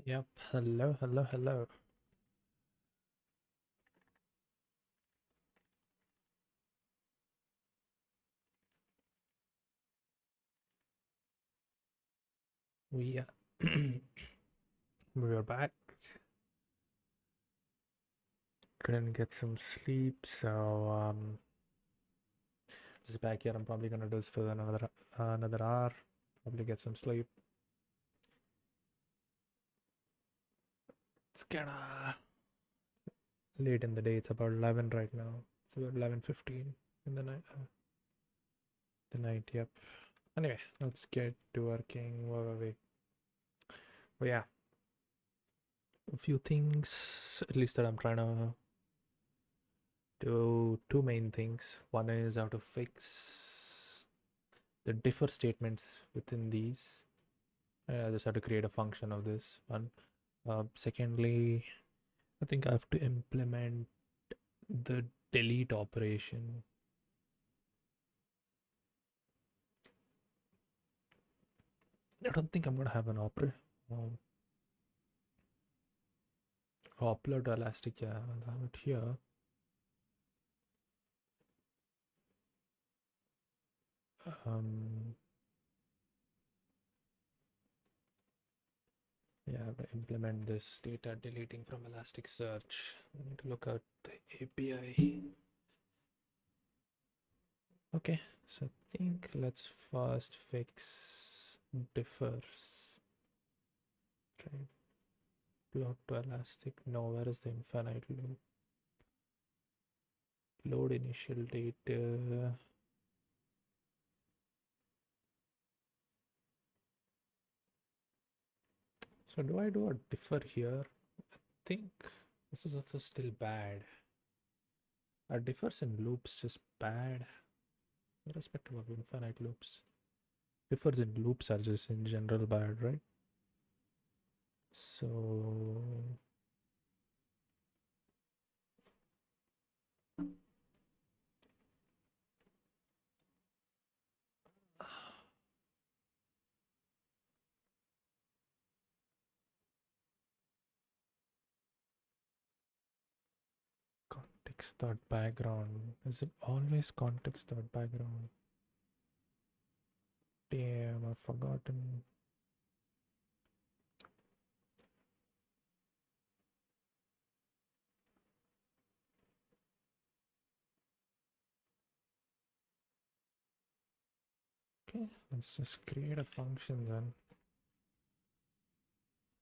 Yep. Hello, hello, hello. We we are back. Couldn't get some sleep, so just back here. I'm probably gonna do this for another hour. Probably get some sleep. It's kinda late in the day. It's about 11 right now. It's about 11:15 in the night. Yep. Anyway, let's get to working. Where were we? Oh yeah, a few things at least that I'm trying to do. Two main things. One is how to fix the differ statements within these. I just have to create a function of this one. Secondly, I think I have to implement the delete operation. I don't think I'm gonna have an upload to Elastic. Yeah, I'll have it here. Yeah, I have to implement this data deleting from Elasticsearch. I need to look at the API. Okay, so I think let's first fix differs. Right. Plot to Elastic. No, where is the infinite loop? Load initial data. So do I do a differ here? I think this is also still bad. Are differs in loops just bad? Irrespective of infinite loops. Differs in loops are just in general bad, right? So context dot background. Is it always context dot background? Damn, I've forgotten. Okay, let's just create a function then.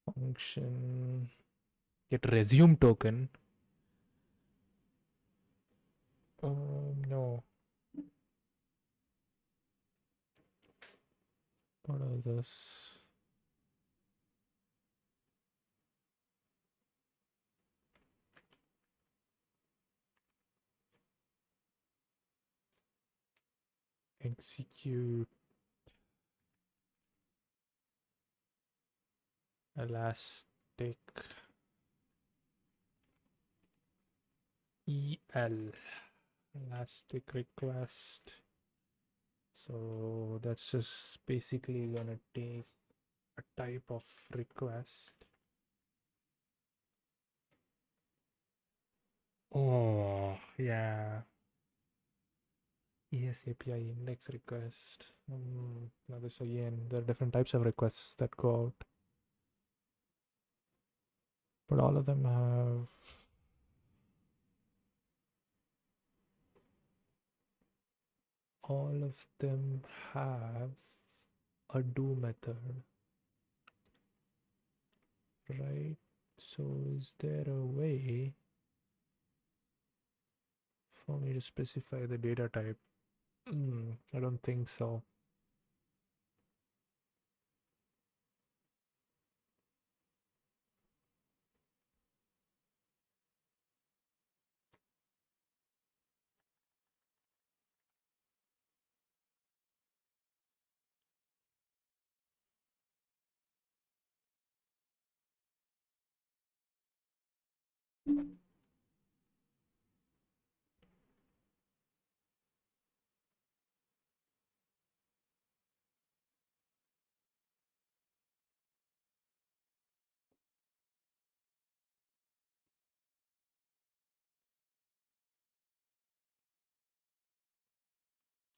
Function get resume token. No. What is this? Execute elastic el elastic request. So that's just basically gonna take a type of request. Oh yeah, ES API index request. Now this again, there are different types of requests that go out, but all of them have a do method, right? So is there a way for me to specify the data type? I don't think so.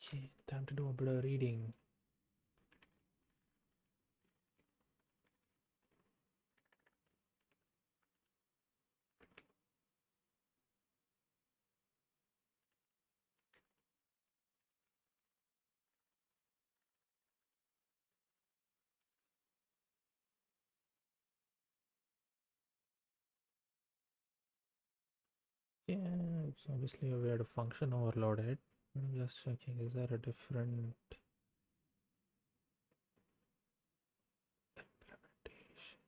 Okay, time to do a bit of reading. Yeah, it's obviously a weird function overloaded. I'm just checking, is there a different implementation?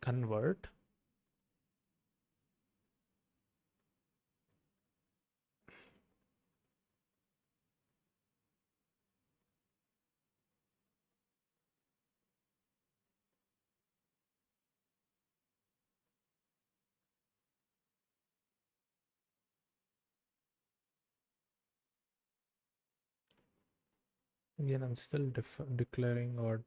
Convert? Again, I'm still declaring or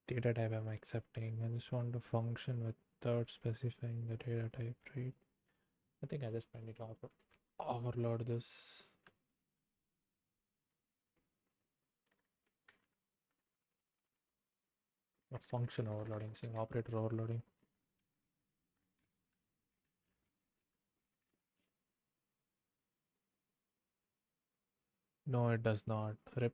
data type I'm accepting. I just want to function without specifying the data type, right? I think I just might need to overload this. A function overloading, saying operator overloading. No, it does not. Rip.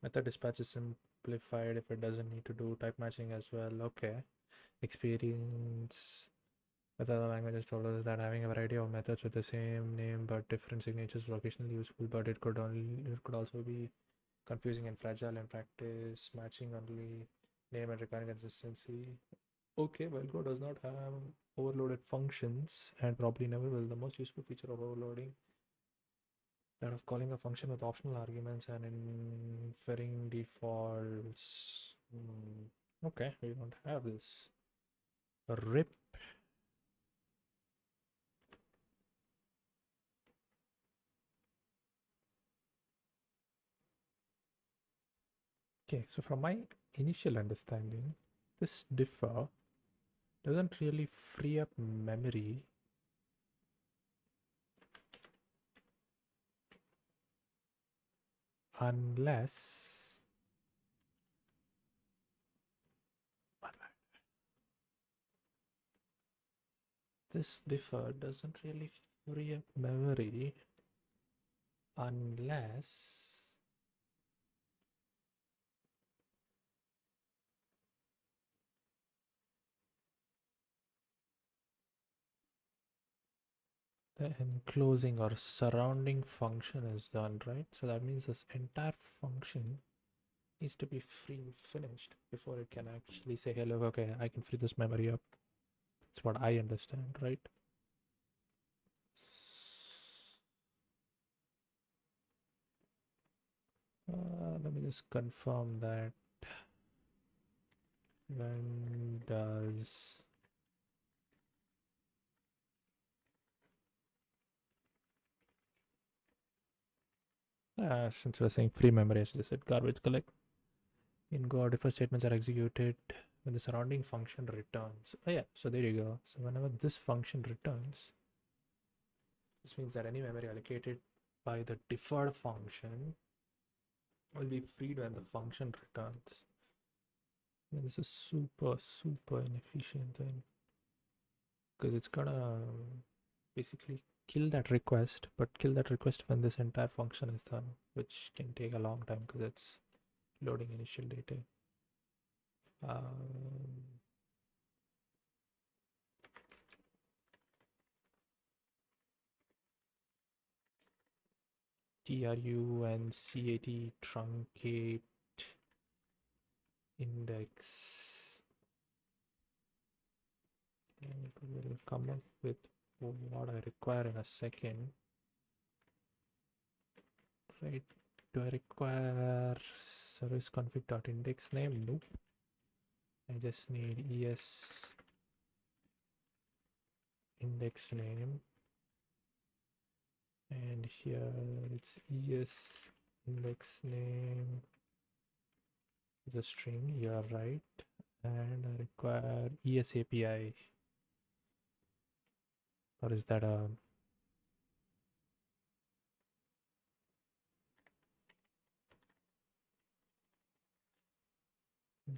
Method dispatch is simplified if it doesn't need to do type matching as well. Okay. Experience with other languages told us that having a variety of methods with the same name but different signatures is occasionally useful, but it could also be confusing and fragile in practice. Matching only name and recurring consistency. Okay, well, Go does not have overloaded functions and probably never will. The most useful feature of overloading, that of calling a function with optional arguments and inferring defaults. Okay, we don't have this. RIP. Okay, so from my initial understanding, this differ doesn't really free up memory unless this differ doesn't really free up memory unless the enclosing or surrounding function is done, right? So that means this entire function needs to be finished before it can actually say, hey, look, okay, I can free this memory up. That's what I understand, right? Let me just confirm that. When does since we're saying free memory, I should just said garbage collect. In Go, defer statements are executed when the surrounding function returns. Oh yeah, so there you go. So whenever this function returns, this means that any memory allocated by the deferred function will be freed when the function returns. I mean, this is super inefficient thing because it's gonna basically kill that request, but kill that request when this entire function is done, which can take a long time because it's loading initial data. TRUNCAT truncate index, and we'll come up with what I require in a second. Right, do I require service config.index name? Nope. I just need ES index name, and here it's ES index name is a string. You are right, and I require ES API, or is that a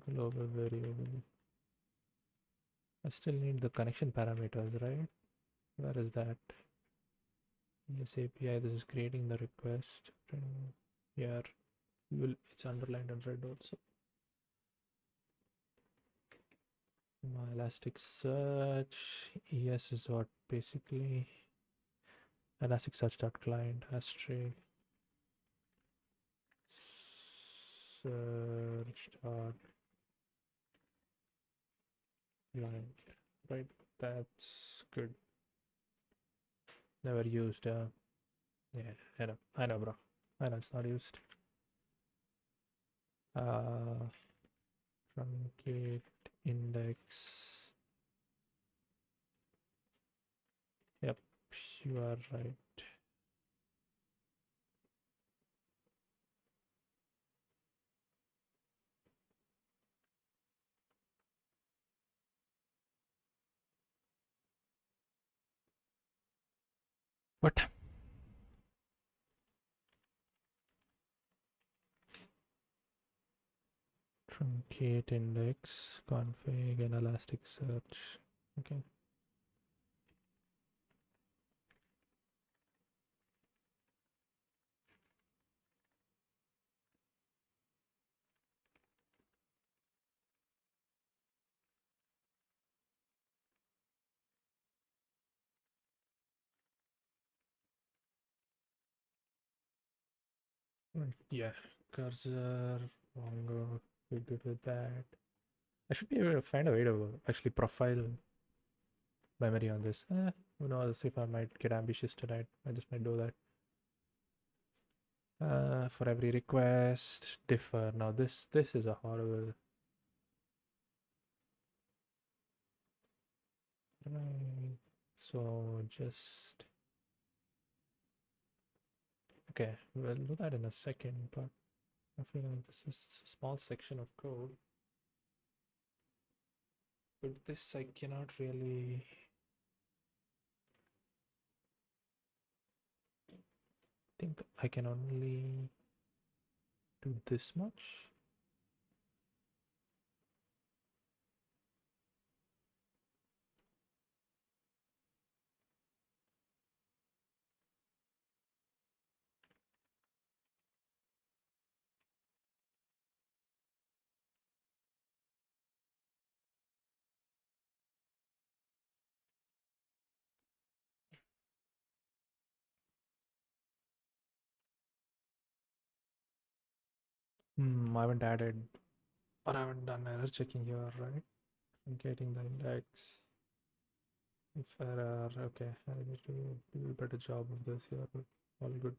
global variable? I still need the connection parameters, right? Where is that? Yes, API, this is creating the request. Here, it's underlined in red also. My Elasticsearch, ES is what basically Elasticsearch.client asterisk search.client, right? That's good. Never used. Yeah, I know, bro. I know it's not used. Truncate index. Yep, you are right. What? Truncate index config and Elasticsearch. Okay. Right. Yeah. Cursor, mongo. We're good with that. I should be able to find a way to actually profile memory on this. Who knows if I might get ambitious tonight. I just might do that. For every request, differ. Now this is a horrible. Right. So just okay. We'll do that in a second, but I feel like this is a small section of code. But this I cannot really think I can only do this much. I haven't added, or I haven't done error checking here, right? I'm getting the index. If error, okay, I need to do a better job of this here, but all good.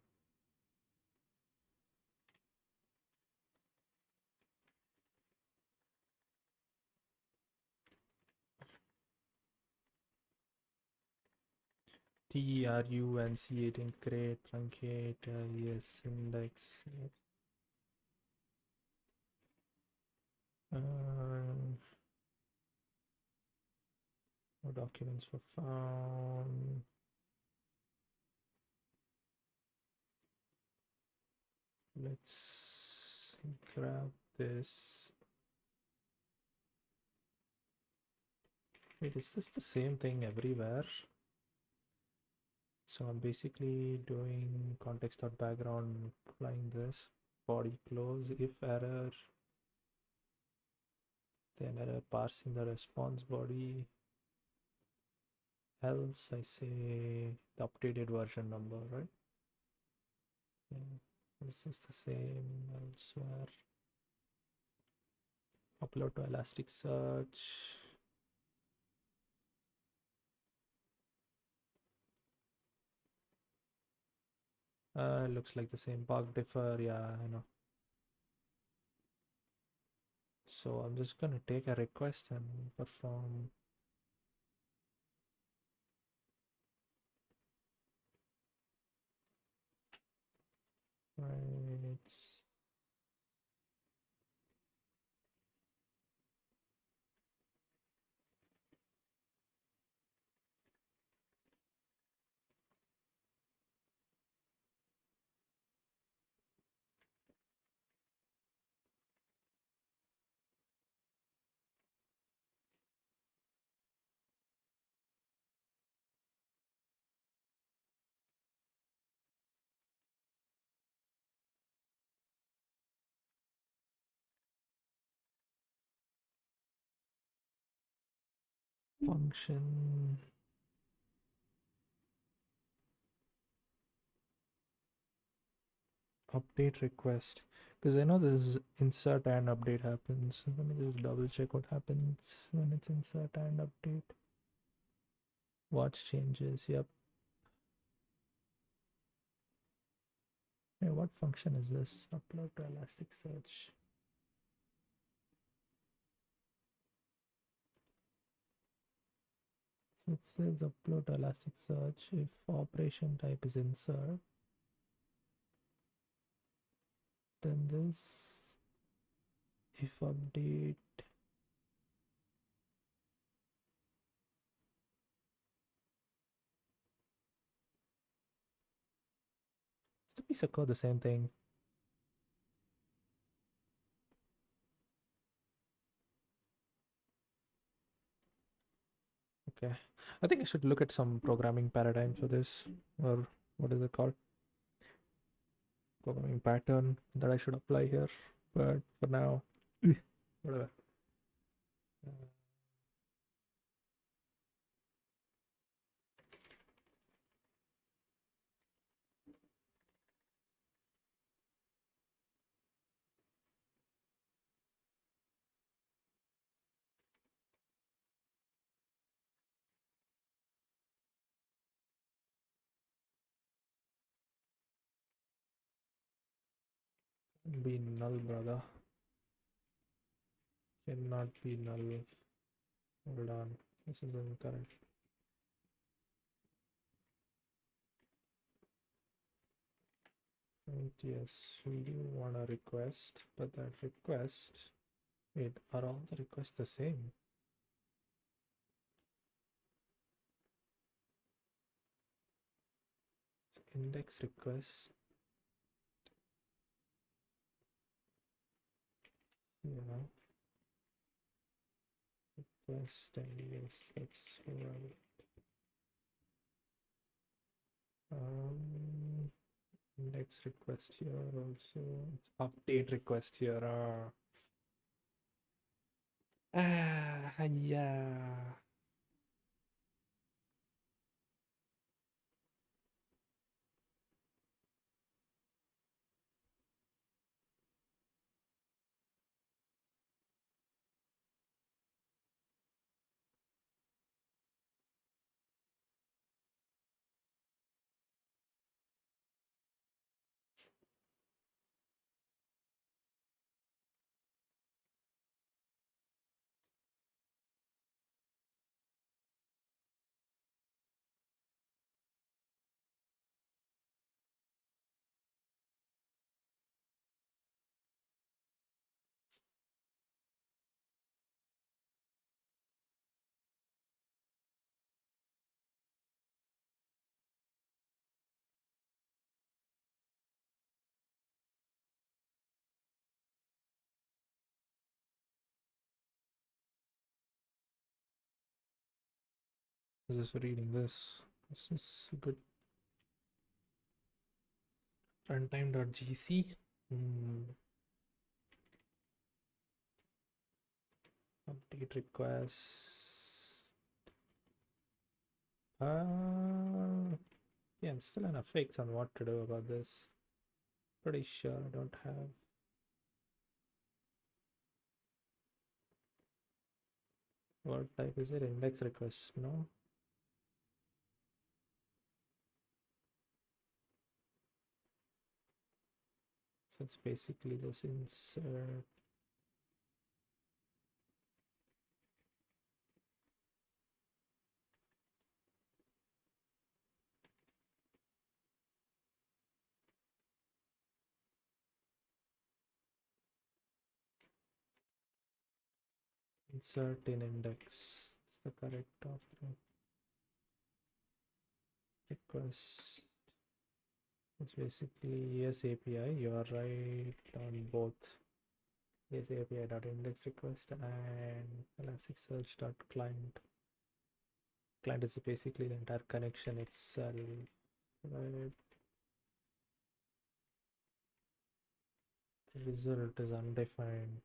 TRUNC8 integrate, truncate, yes, index. Yes. No documents were found. Let's grab this. Wait, is this the same thing everywhere? So I'm basically doing context.background, applying this, body close, if error, then error parsing the response body, else I say the updated version number, right? Yeah, this is the same elsewhere. Upload to Elasticsearch. Looks like the same bug differ, yeah, I know. So I'm just gonna take a request and perform. Right. Function update request, because I know this is insert and update happens. Let me just double check what happens when it's insert and update. Watch changes. Yep. Hey, what function is this? Upload to Elasticsearch. So it says upload to Elasticsearch if operation type is insert. Then this if update. It's the piece of code the same thing. Okay, I think I should look at some programming paradigm for this, or what is it called? Programming pattern that I should apply here. But for now, whatever. Be null, brother. Cannot be null. Hold on. This is incorrect. Right, yes, we do want a request, but that request. Wait, are all the requests the same? It's index request. Yeah. Request and yes, that's right. Index request here also. It's update request here. Yeah. Just reading this. This is good. Runtime.gc. Update request. Yeah, I'm still in a fix on what to do about this. Pretty sure I don't have. What type is it? Index request? No. So it's basically just insert. Insert in index. It's the correct option. Request. It's basically yes API. You are right on both. Yes API dot index request and Elasticsearch dot client. Client is basically the entire connection itself. Right. Result is undefined.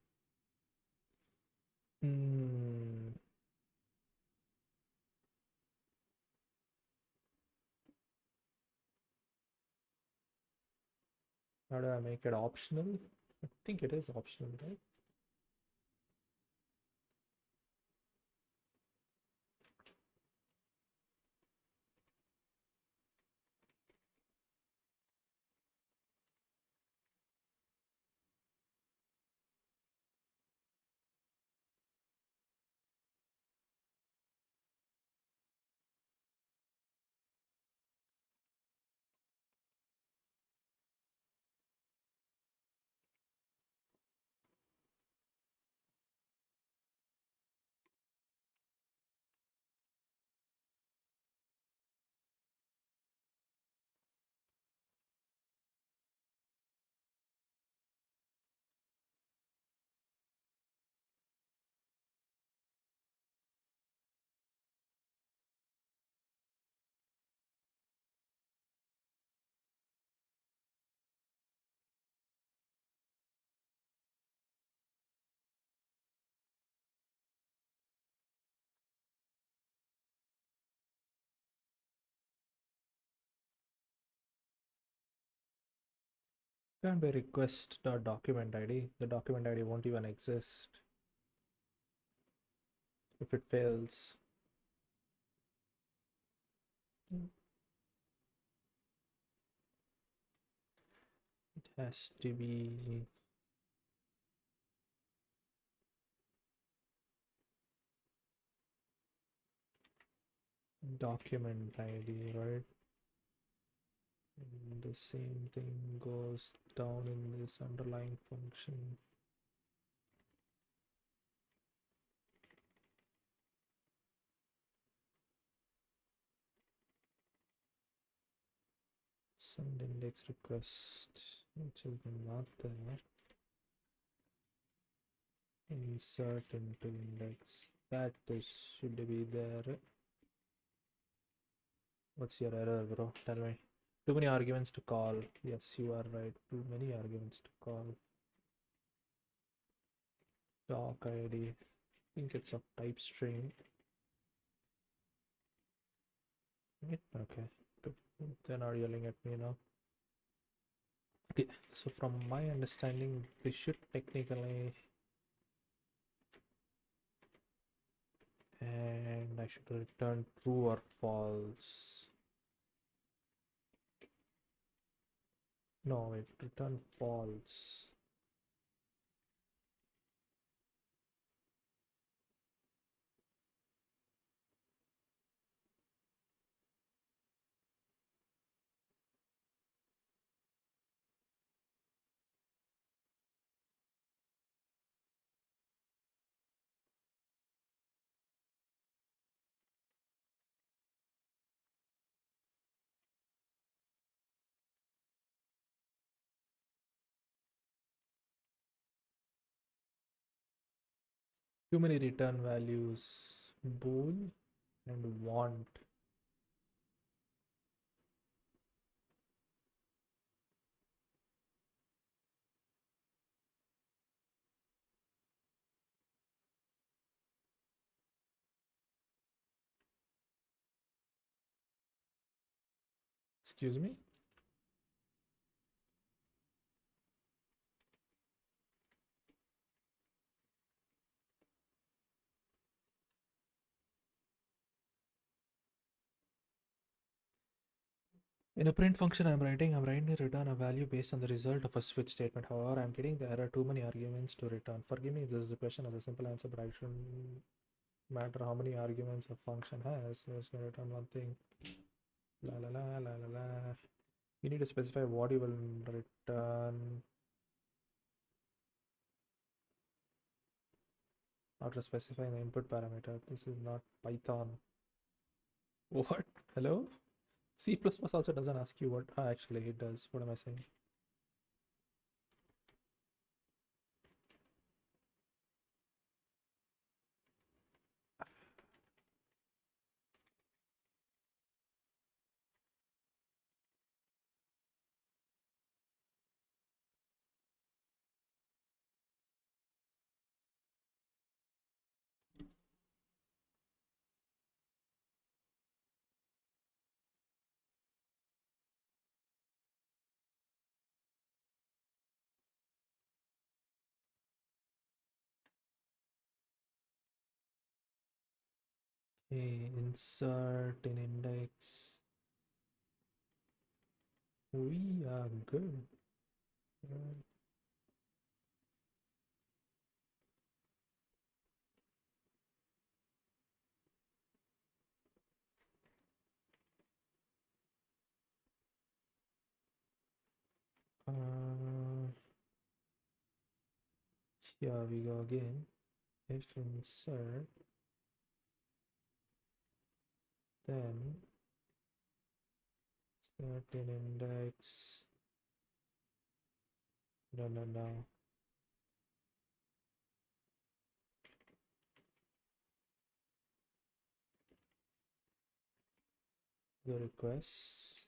How do I make it optional? I think it is optional, right? Can't be request dot document ID. The document ID won't even exist if it fails. It has to be document ID, right? And the same thing goes down in this underlying function. Send index request, which is not there. Insert into index. That is should be there. What's your error, bro? Tell me. Too many arguments to call. Yes, you are right. Too many arguments to call. Doc ID. I think it's a type string. Okay. Good. They're not yelling at me now. Okay. So from my understanding, this should technically, and I should return true or false. No, wait. Return false. Too many return values. Bool. and want. Excuse me? In a print function I'm writing to return a value based on the result of a switch statement. However, I'm getting the error too many arguments to return. Forgive me if this is a question as a simple answer, but I shouldn't matter how many arguments a function has. It's going to return one thing. La la la la la la. You need to specify what you will return. After specifying the input parameter. This is not Python. What? Hello? C++ also doesn't ask you what. Actually, it does. What am I saying? Okay, insert an index. We are good. Here we go again. If insert, then certain index. No. The request.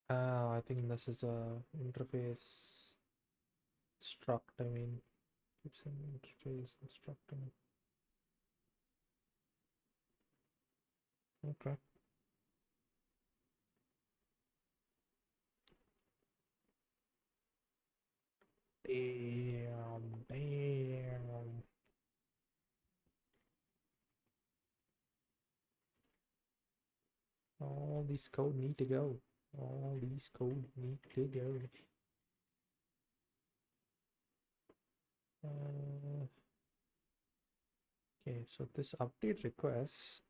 I think this is a interface struct. I mean, it's an interface instructor. Okay. Damn. All these code need to go. All these code need to go. Okay, so this update request.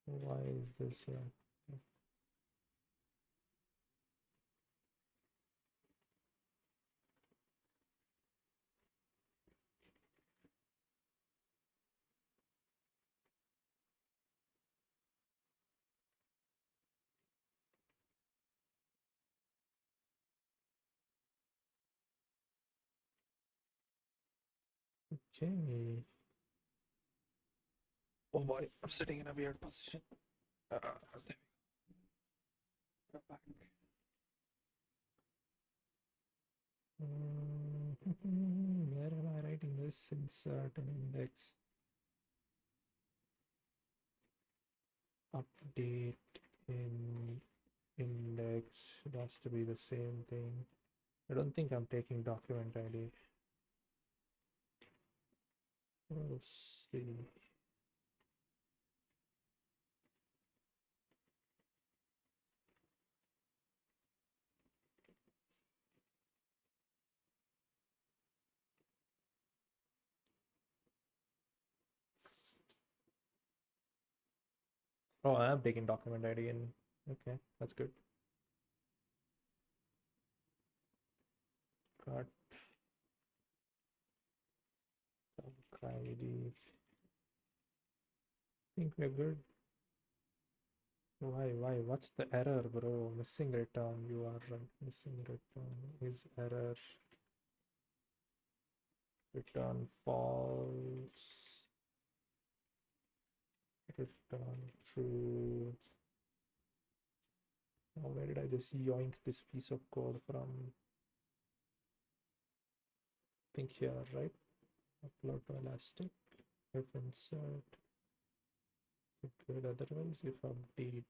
Why is this here? Okay. Oh boy, I'm sitting in a weird position. There we go. Back. Where am I writing this? Insert an index. Update in index. It has to be the same thing. I don't think I'm taking document ID. We'll see. Oh, I am taking document ID in. Okay, that's good. Cut. ID. Think we're good. Why? What's the error, bro? Missing return. You are right. Missing return is error. Return false. Return true. Oh, where did I just yoink this piece of code from? Think here, right? Upload to Elastic. If insert. Good. Otherwise, if update.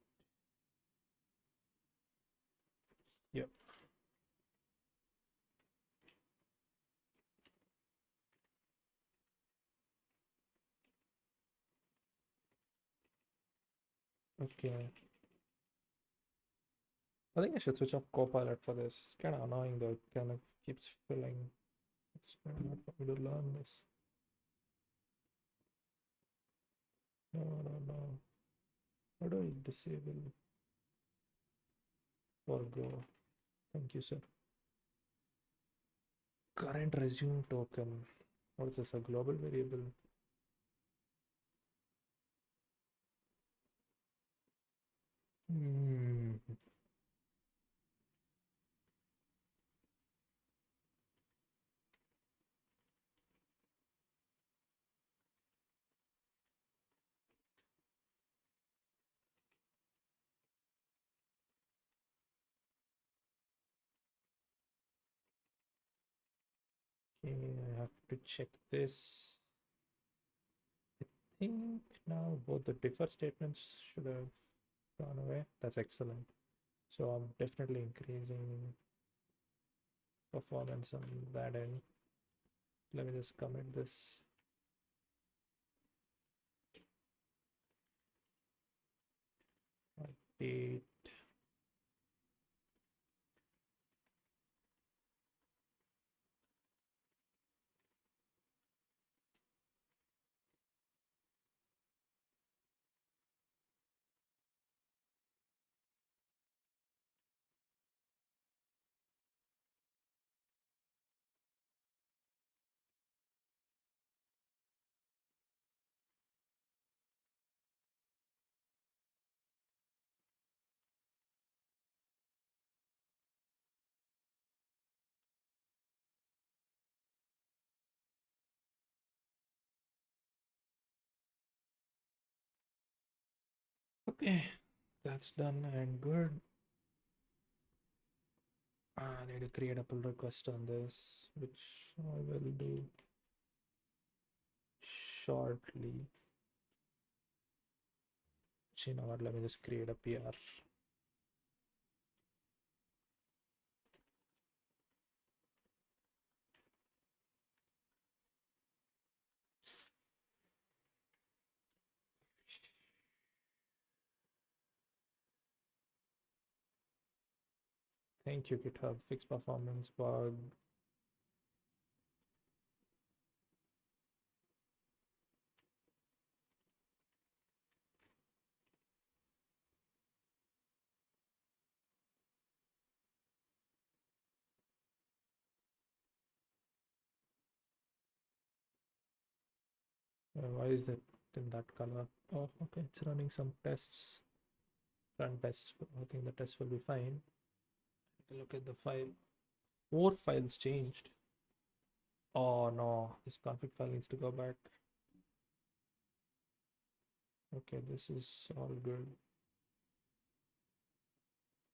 Yep. Okay. I think I should switch off Copilot for this. It's kind of annoying though. It kind of keeps filling. It's kind of hard for me to learn this. No. How do I disable forgo? Thank you, sir. Current resume token. What is this? A global variable? Hmm. Okay, I have to check this. I think now both the differ statements should have gone away. That's excellent. So I'm definitely increasing performance on that end. Let me just commit this. Update. Okay, that's done and good. I need to create a pull request on this, which I will do shortly. So you know what? Let me just create a PR. Thank you, GitHub. Fix performance bug. Why is it in that color? Oh, okay. It's running some tests. Run tests. I think the test will be fine. Look at the file. 4 files changed. Oh no, this config file needs to go back. Okay, this is all good.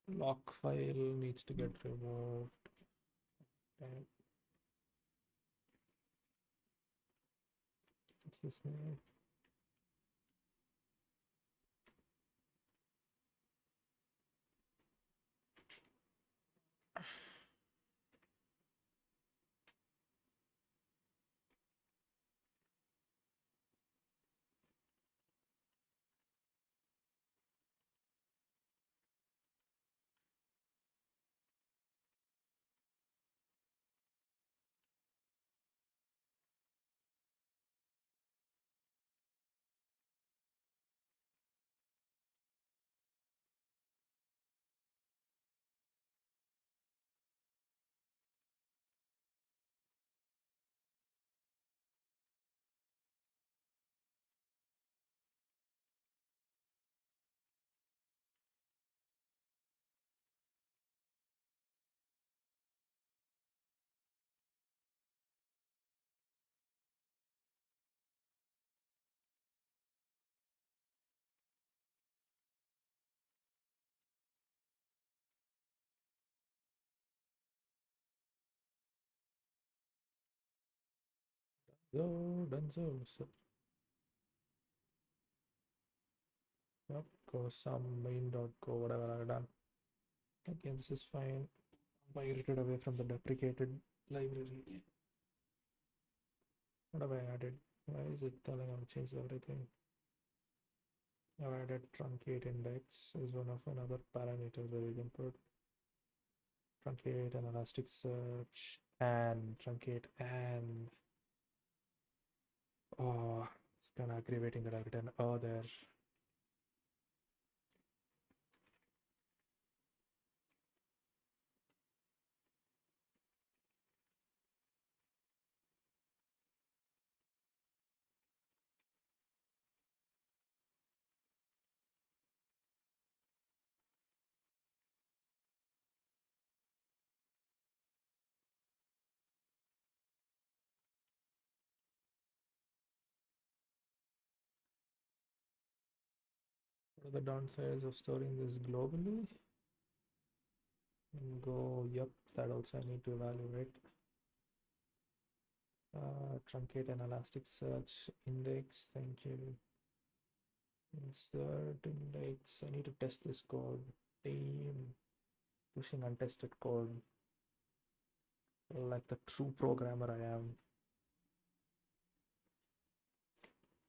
Lock file needs to get removed. Okay. What's this name? So yep, go some main.go, whatever I've done. Okay, this is fine. Migrated away from the deprecated library. What have I added? Why is it telling I've changed everything? I've added truncate index is one of another parameters that you can put. Truncate and elasticsearch and truncate and oh, it's kind of aggravating that I've written there. What are the downsides of storing this globally? And go, yep, that also I need to evaluate. Truncate and elasticsearch index, thank you. Insert index, I need to test this code. Damn, pushing untested code like the true programmer I am.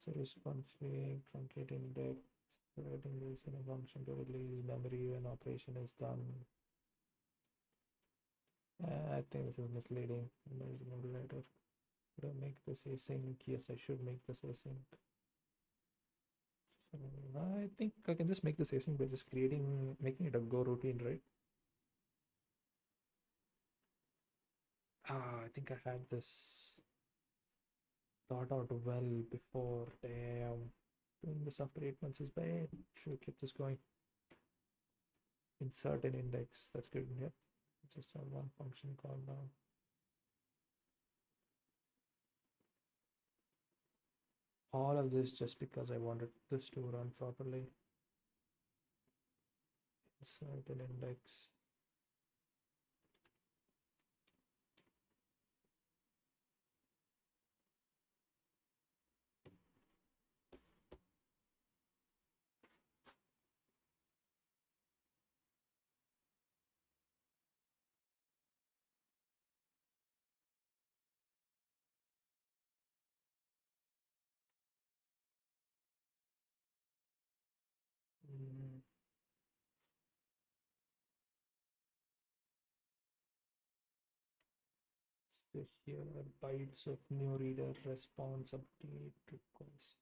Service config, truncate index, writing this in a function to release memory when operation is done. I think this is misleading. There's a modulator. Should I make this async? Yes, I should make this async. I think I can just make this async by just making it a go routine, right? I think I had this thought out well before. Damn, doing this after 8 months is bad. Should have kept this going. Insert an index. That's good. Yep. Just have one function call now. All of this just because I wanted this to run properly. Insert an index. Mm. So here bytes of new reader response update request.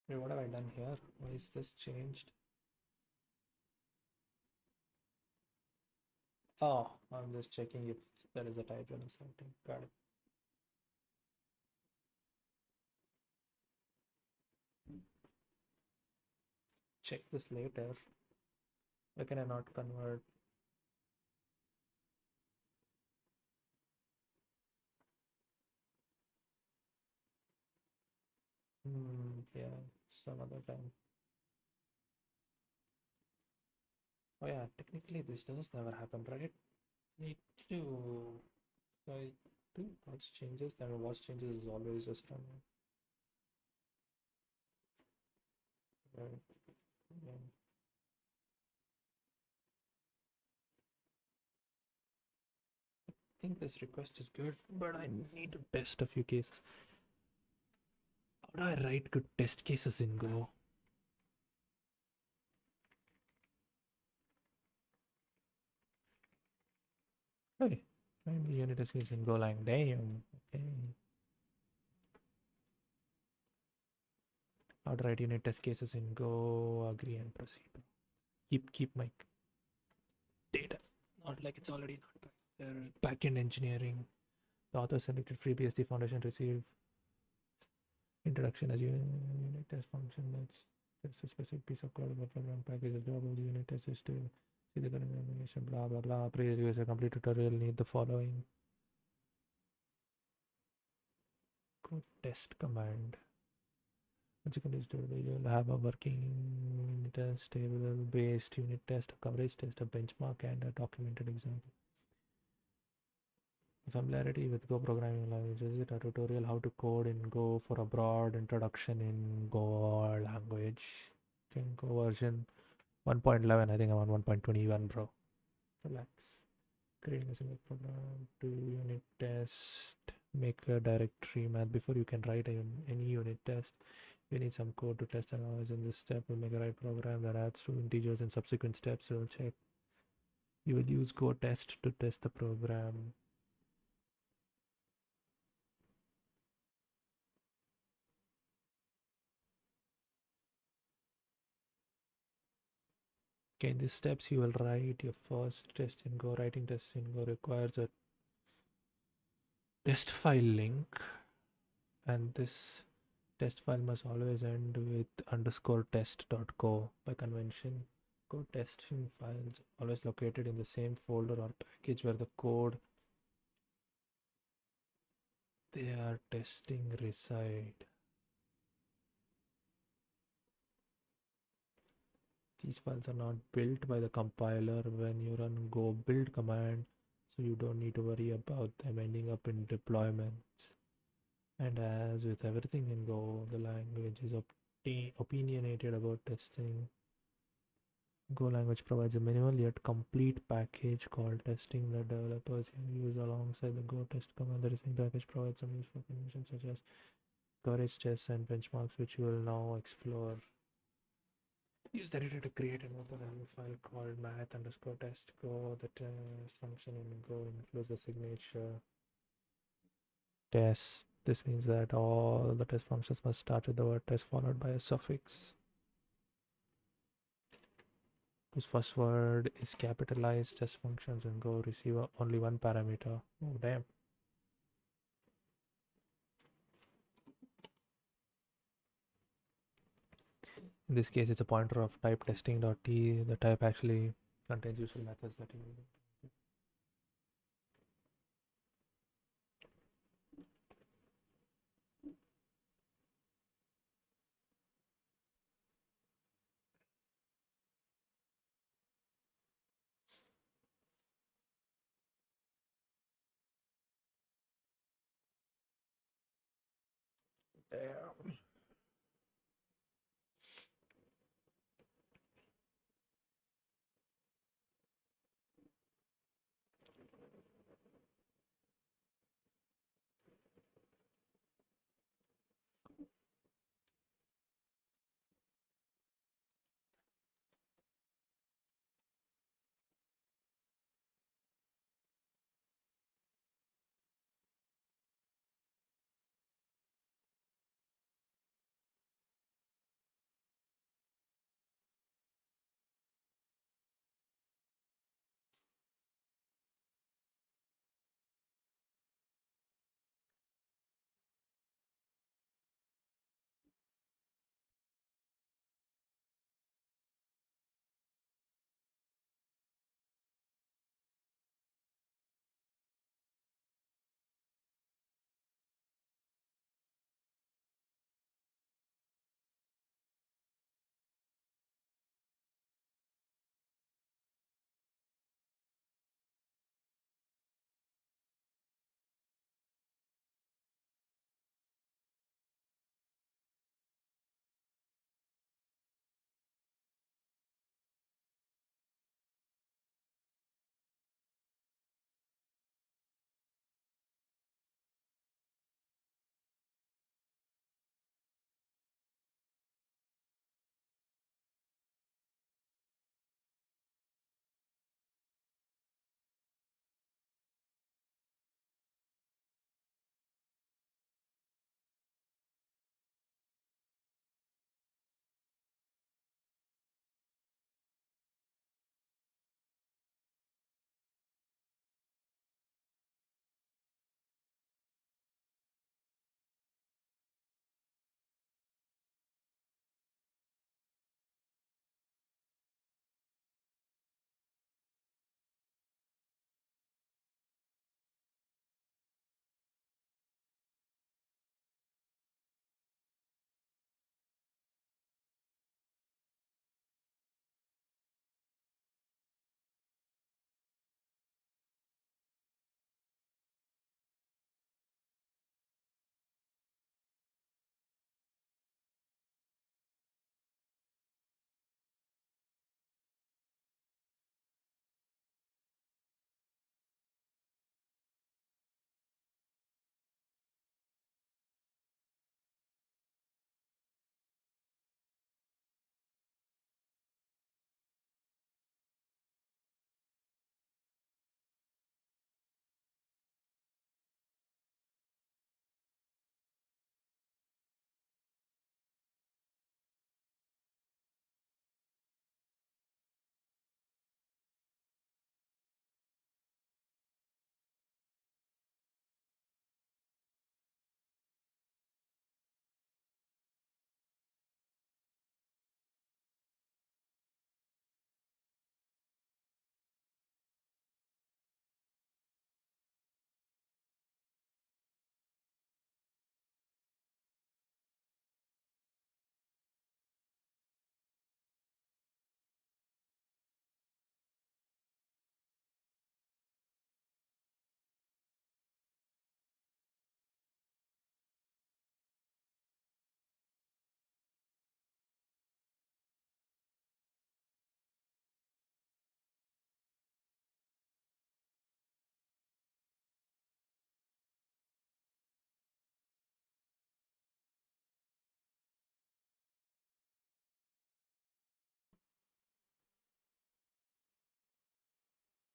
Wait, what have I done here? Why is this changed? Oh, I'm just checking if there is a typo or something. Got it. Check this later. Why can I not convert? Yeah, some other time. Oh yeah, technically this does never happen, right? Need to I do watch changes. Then watch changes is always just running. Right. Yeah. I think this request is good, but I need to test a few cases. How do I write good test cases in Go? Hey, find the unit test case in Golang. Damn. Okay. How to write unit test cases in Go? Agree and proceed. Keep my data. Not like it's already not there. Backend engineering. The author selected FreeBSD Foundation to receive Introduction as unit test function. That's a specific piece of code of a program package. The job of the unit test is to see the current animation. Blah blah blah. Previous user complete tutorial need the following. Code test command. Once you complete the tutorial, you'll have a working unit test, table based unit test, a coverage test, a benchmark, and a documented example. Familiarity with Go programming languages. Is it a tutorial how to code in Go for a broad introduction in Go language? Okay, Go version 1.11. I think I'm on 1.21, bro. Relax. Creating a single program to unit test. Make a directory math before you can write any unit test. You need some code to test and analyze. In this step, we'll make a right program that adds two integers. In subsequent steps, we'll check. You will use Go test to test the program. Okay, in these steps you will write your first test in Go. Writing test in Go requires a test file link, and this test file must always end with underscore test.go by convention. Go testing files always located in the same folder or package where the code they are testing reside. These files are not built by the compiler when you run go build command, so you don't need to worry about them ending up in deployments. And as with everything in Go, the language is opinionated about testing. Go language provides a minimal yet complete package called testing that developers can use alongside the Go test command. The testing package provides some useful functions such as coverage tests and benchmarks, which we will now explore. Use the editor to create and open a new file called math underscore test go. The test function in Go includes the signature test. This means that all the test functions must start with the word test followed by a suffix whose first word is capitalized. Test functions in Go receive only one parameter. Oh, damn. In this case, it's a pointer of type testing.t. The type actually contains useful methods that you damn.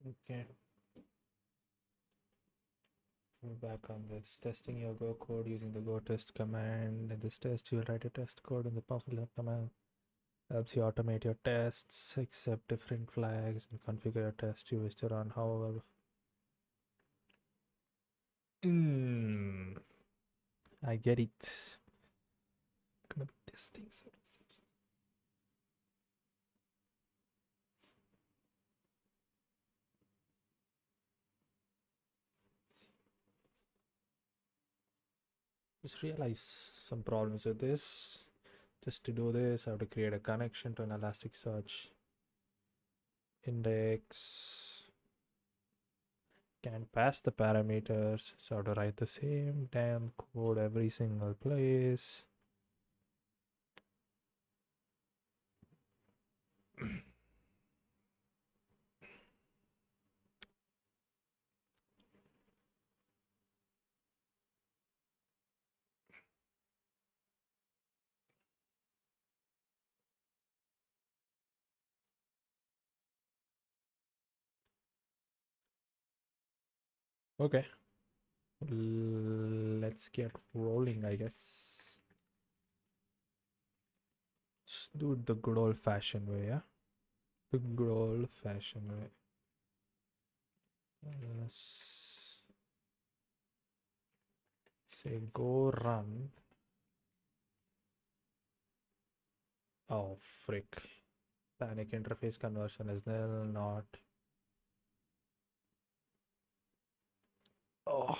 Okay. We're back on this. Testing your Go code using the Go test command. In this test, you'll write a test code in the popular command. Helps you automate your tests, accept different flags, and configure your test you wish to run. However, I get it. Gonna be testing services. Just realize some problems with this. Just to do this, I have to create a connection to an Elasticsearch index. Can't pass the parameters, so I have to write the same damn code every single place. Okay, let's get rolling, I guess. Just do it the good old fashioned way, yeah? The good old fashioned way. Say go run. Oh, frick. Panic interface conversion is nil, not. Oh.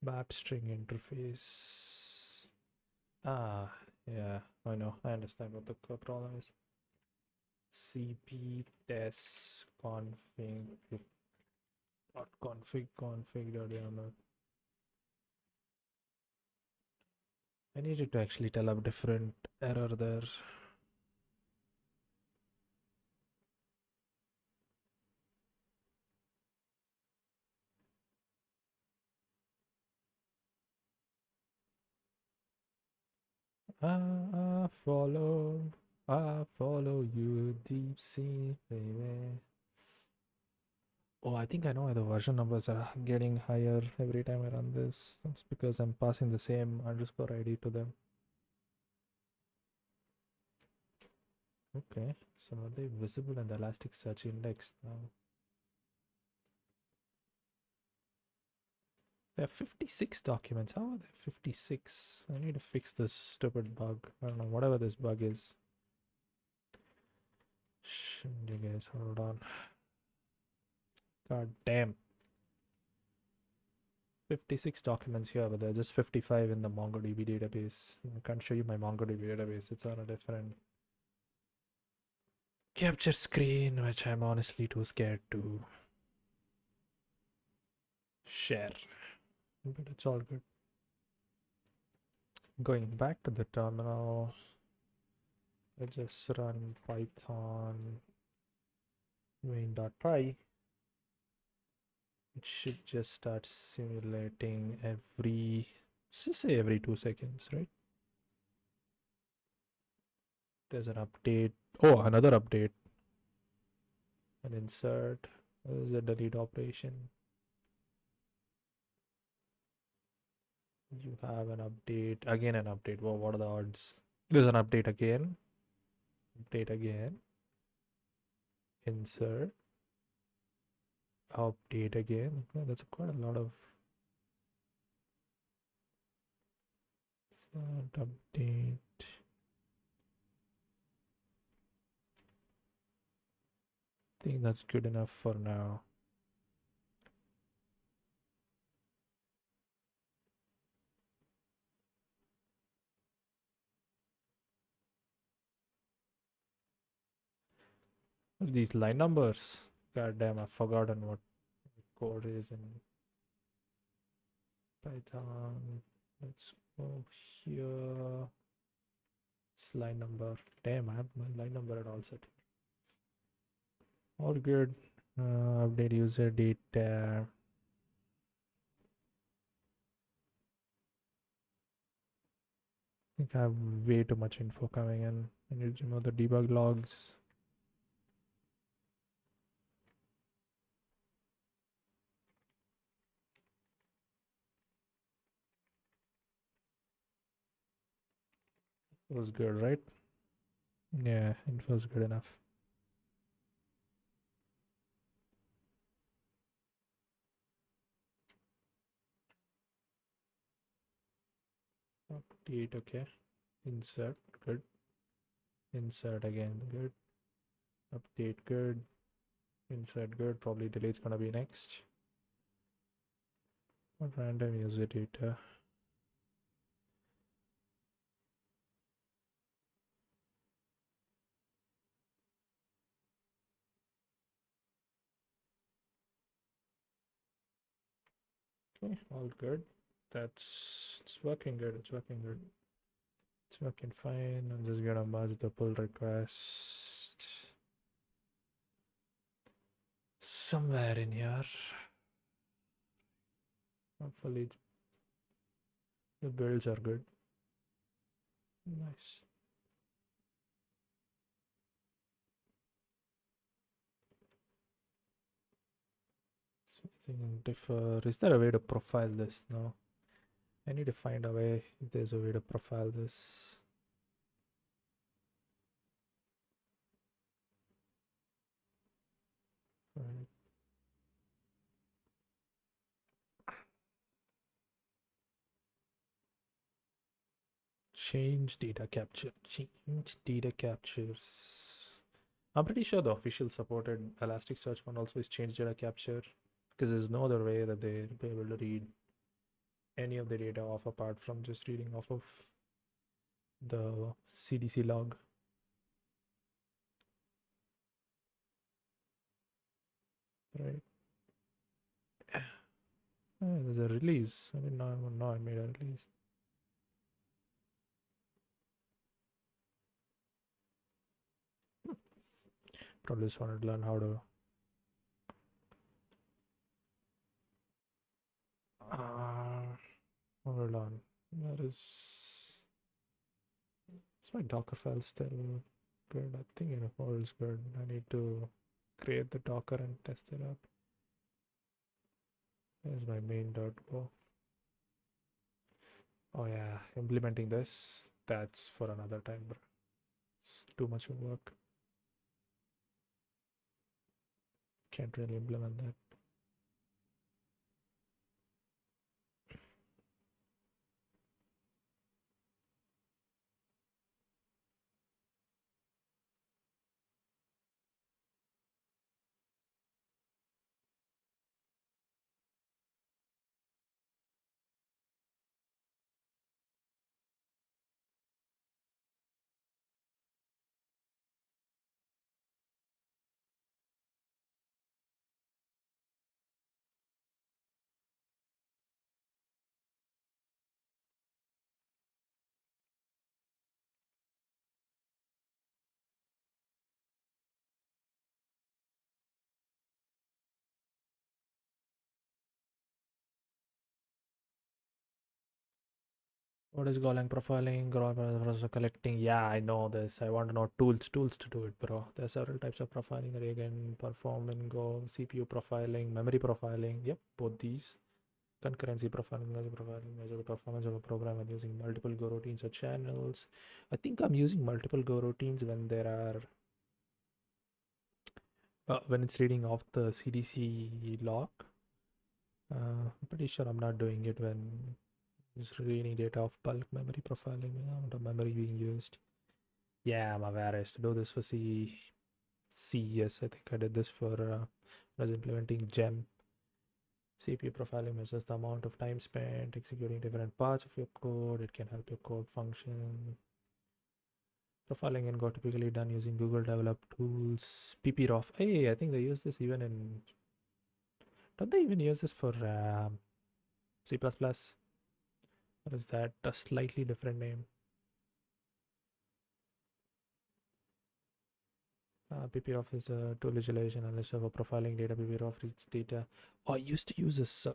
Map string interface. Ah, yeah, I know. I understand what the problem is. CP test config dot config.yaml. I needed to actually tell a different error there. I follow you deep sea, baby. Oh, I think I know why the version numbers are getting higher every time I run this. That's because I'm passing the same underscore ID to them. Okay, so are they visible in the Elasticsearch index now? There are 56 documents. How are there 56? I need to fix this stupid bug. I don't know, whatever this bug is. Shouldn't you guys hold on? God damn. 56 documents here, but there are just 55 in the MongoDB database. I can't show you my MongoDB database. It's on a different capture screen, which I'm honestly too scared to share. But it's all good. Going back to the terminal, I just run python main.py. It should just start simulating every, let's just say every 2 seconds, right? There's an update. Oh, another update. An insert. There's a delete operation. You have an update. Again, an update. Well, what are the odds? There's an update again. Update again. Insert. Update again. Okay, that's quite a lot of. Update. I think that's good enough for now. These line numbers. God damn, I've forgotten what code is in Python. Let's go here. It's line number. Damn, I have my line number at all set. All good. Update user data. I think I have way too much info coming in. I need to know the debug logs. Was good, right? Yeah, it was good enough. Update, okay. Insert, good. Insert again, good. Update, good. Insert, good. Probably delete's gonna be next. What random user data? Okay, all good. It's working good. It's working good. It's working fine. I'm just gonna merge the pull request somewhere in here. Hopefully the builds are good. Nice. Something differ. Is there a way to profile this? No. I need to find a way if there's a way to profile this. Right. Change data capture. Change data captures. I'm pretty sure the official supported Elasticsearch one also is change data capture, because there's no other way that they'll be able to read any of the data off apart from just reading off of the CDC log. Right. There's a release. I didn't know I made a release. Probably just wanted to learn how to. Hold on. Where is my Docker file still good? I think it holds good. I need to create the Docker and test it out. There's my main.go. Oh yeah, implementing this, that's for another time, bro. It's too much work. Can't really implement that. What is golang profiling? Golang profiling collecting. Yeah, I know this. I want to know tools to do it, bro. There are several types of profiling that you can perform in Go. CPU profiling, memory profiling. Yep, both these. Concurrency profiling, measure the performance of a program when using multiple Go routines or channels. I think I'm using multiple Go routines when there are when it's reading off the CDC log. I'm pretty sure I'm not doing it when it's reading data of bulk memory profiling, amount of memory being used. Yeah, I'm aware. I used to do this for CES. I think I did this for I was implementing GEM. CPU profiling measures the amount of time spent executing different parts of your code. It can help your code function. Profiling and got typically done using Google developed tools. PPROF. Hey, I think they use this even in. Don't they even use this for C++? Or is that a slightly different name? PPROF is a tool visualization analysis for profiling data. PPROF reads data. Oh, I used to use this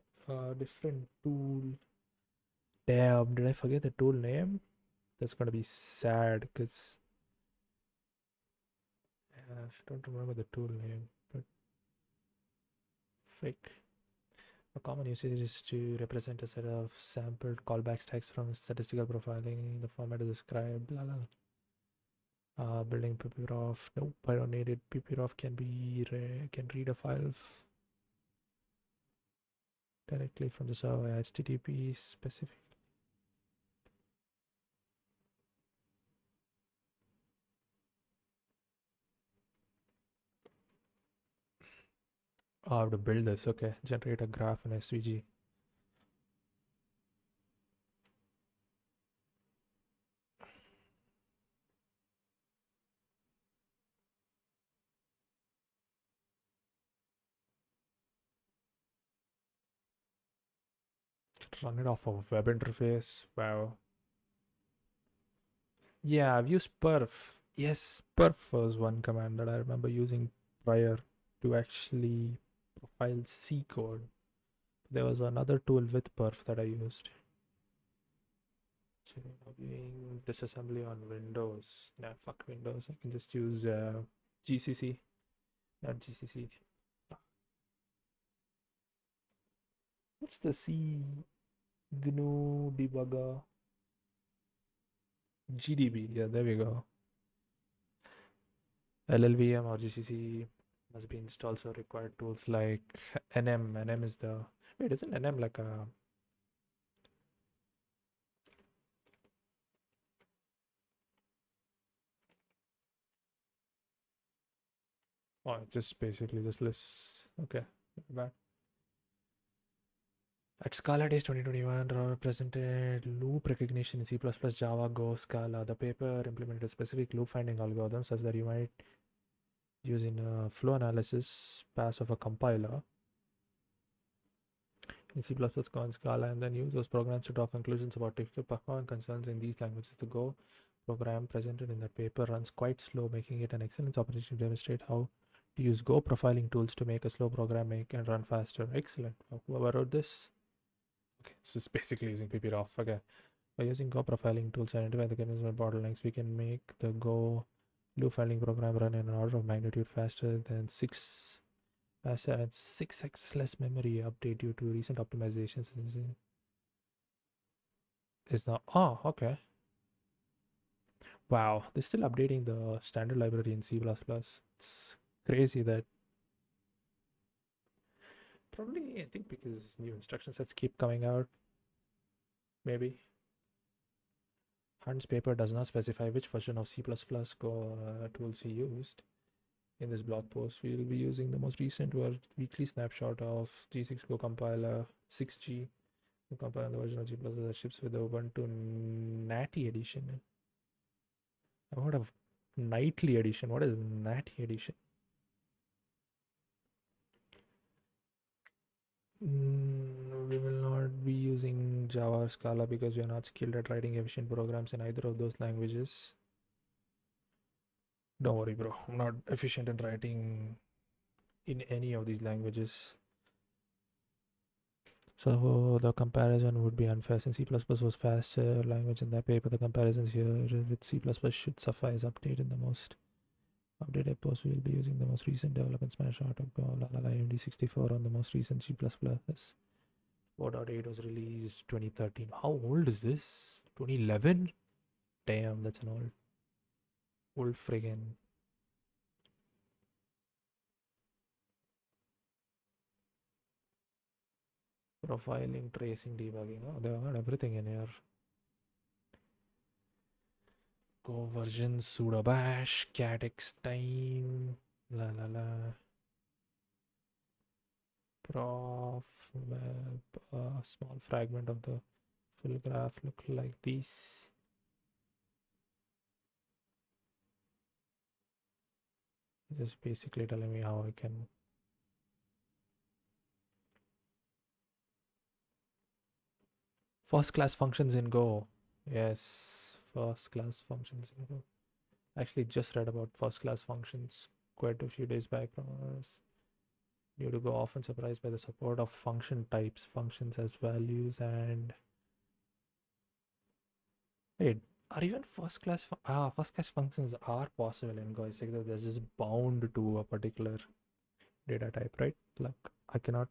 different tool. Damn, did I forget the tool name? That's gonna be sad because I don't remember the tool name. But fake. A common usage is to represent a set of sampled callback stacks from statistical profiling. The format is described. Blah, blah, blah. Building ppprof. Nope, I don't need it. ppprof can can read a file directly from the server. HTTP specific. Oh, I have to build this. Okay, generate a graph in SVG. Run it off a web interface. Wow. Yeah, I've used perf. Yes, perf was one command that I remember using prior to actually profile C code. There was another tool with perf that I used. So viewing disassembly on Windows. Nah, fuck Windows. I can just use GCC, not GCC. What's the C GNU debugger? GDB. Yeah, there we go. LLVM or GCC must be installed, so required tools like NM. NM is the wait, isn't NM like a oh just basically just lists okay. Bad. At Scala Days 2021 represented loop recognition in C++, Java, Go, Scala. The paper implemented a specific loop finding algorithm such that you might use in a flow analysis pass of a compiler in C++, Go, and Scala, and then use those programs to draw conclusions about typical performance concerns in these languages. The Go program presented in that paper runs quite slow, making it an excellent opportunity to demonstrate how to use Go profiling tools to make a slow program make and run faster. Excellent. Whoever wrote this? Okay, it's just basically using ppprof. Okay. By using Go profiling tools to identify the kernel bottlenecks, we can make the Go loop filing program run in an order of magnitude faster and 6x less memory update due to recent optimizations. Is now okay. Wow, they're still updating the standard library in C++. It's crazy that probably I think because new instruction sets keep coming out. Maybe. Hunt's paper does not specify which version of C++ Go tools he used. In this blog post, we will be using the most recent weekly snapshot of G6 Go compiler 6G Go compiler, the version of G++ that ships with the Ubuntu Natty edition. I've heard of Nightly edition. What is Natty edition? We will not be using Java or Scala because we are not skilled at writing efficient programs in either of those languages. Don't worry, bro. I'm not efficient in writing in any of these languages. So the comparison would be unfair since C++ was faster language in that paper. The comparisons here with C++ should suffice. Updated the most updated post. We will be using the most recent development smash out of Go AMD64 on the most recent C++. 4.8 was released 2013. How old is this? 2011? Damn, that's an old friggin' profiling, tracing, debugging. Oh, they've got everything in here. Go version sudo bash catx time la la la prof web a small fragment of the full graph look like this. Just basically telling me how I can first class functions in Go. Yes, first class functions in Go. Actually just read about first class functions quite a few days back. New to Go, often surprised by the support of function types, functions as values, and wait, are even first class functions are possible in Go? It's like that they're just bound to a particular data type, right? Like I cannot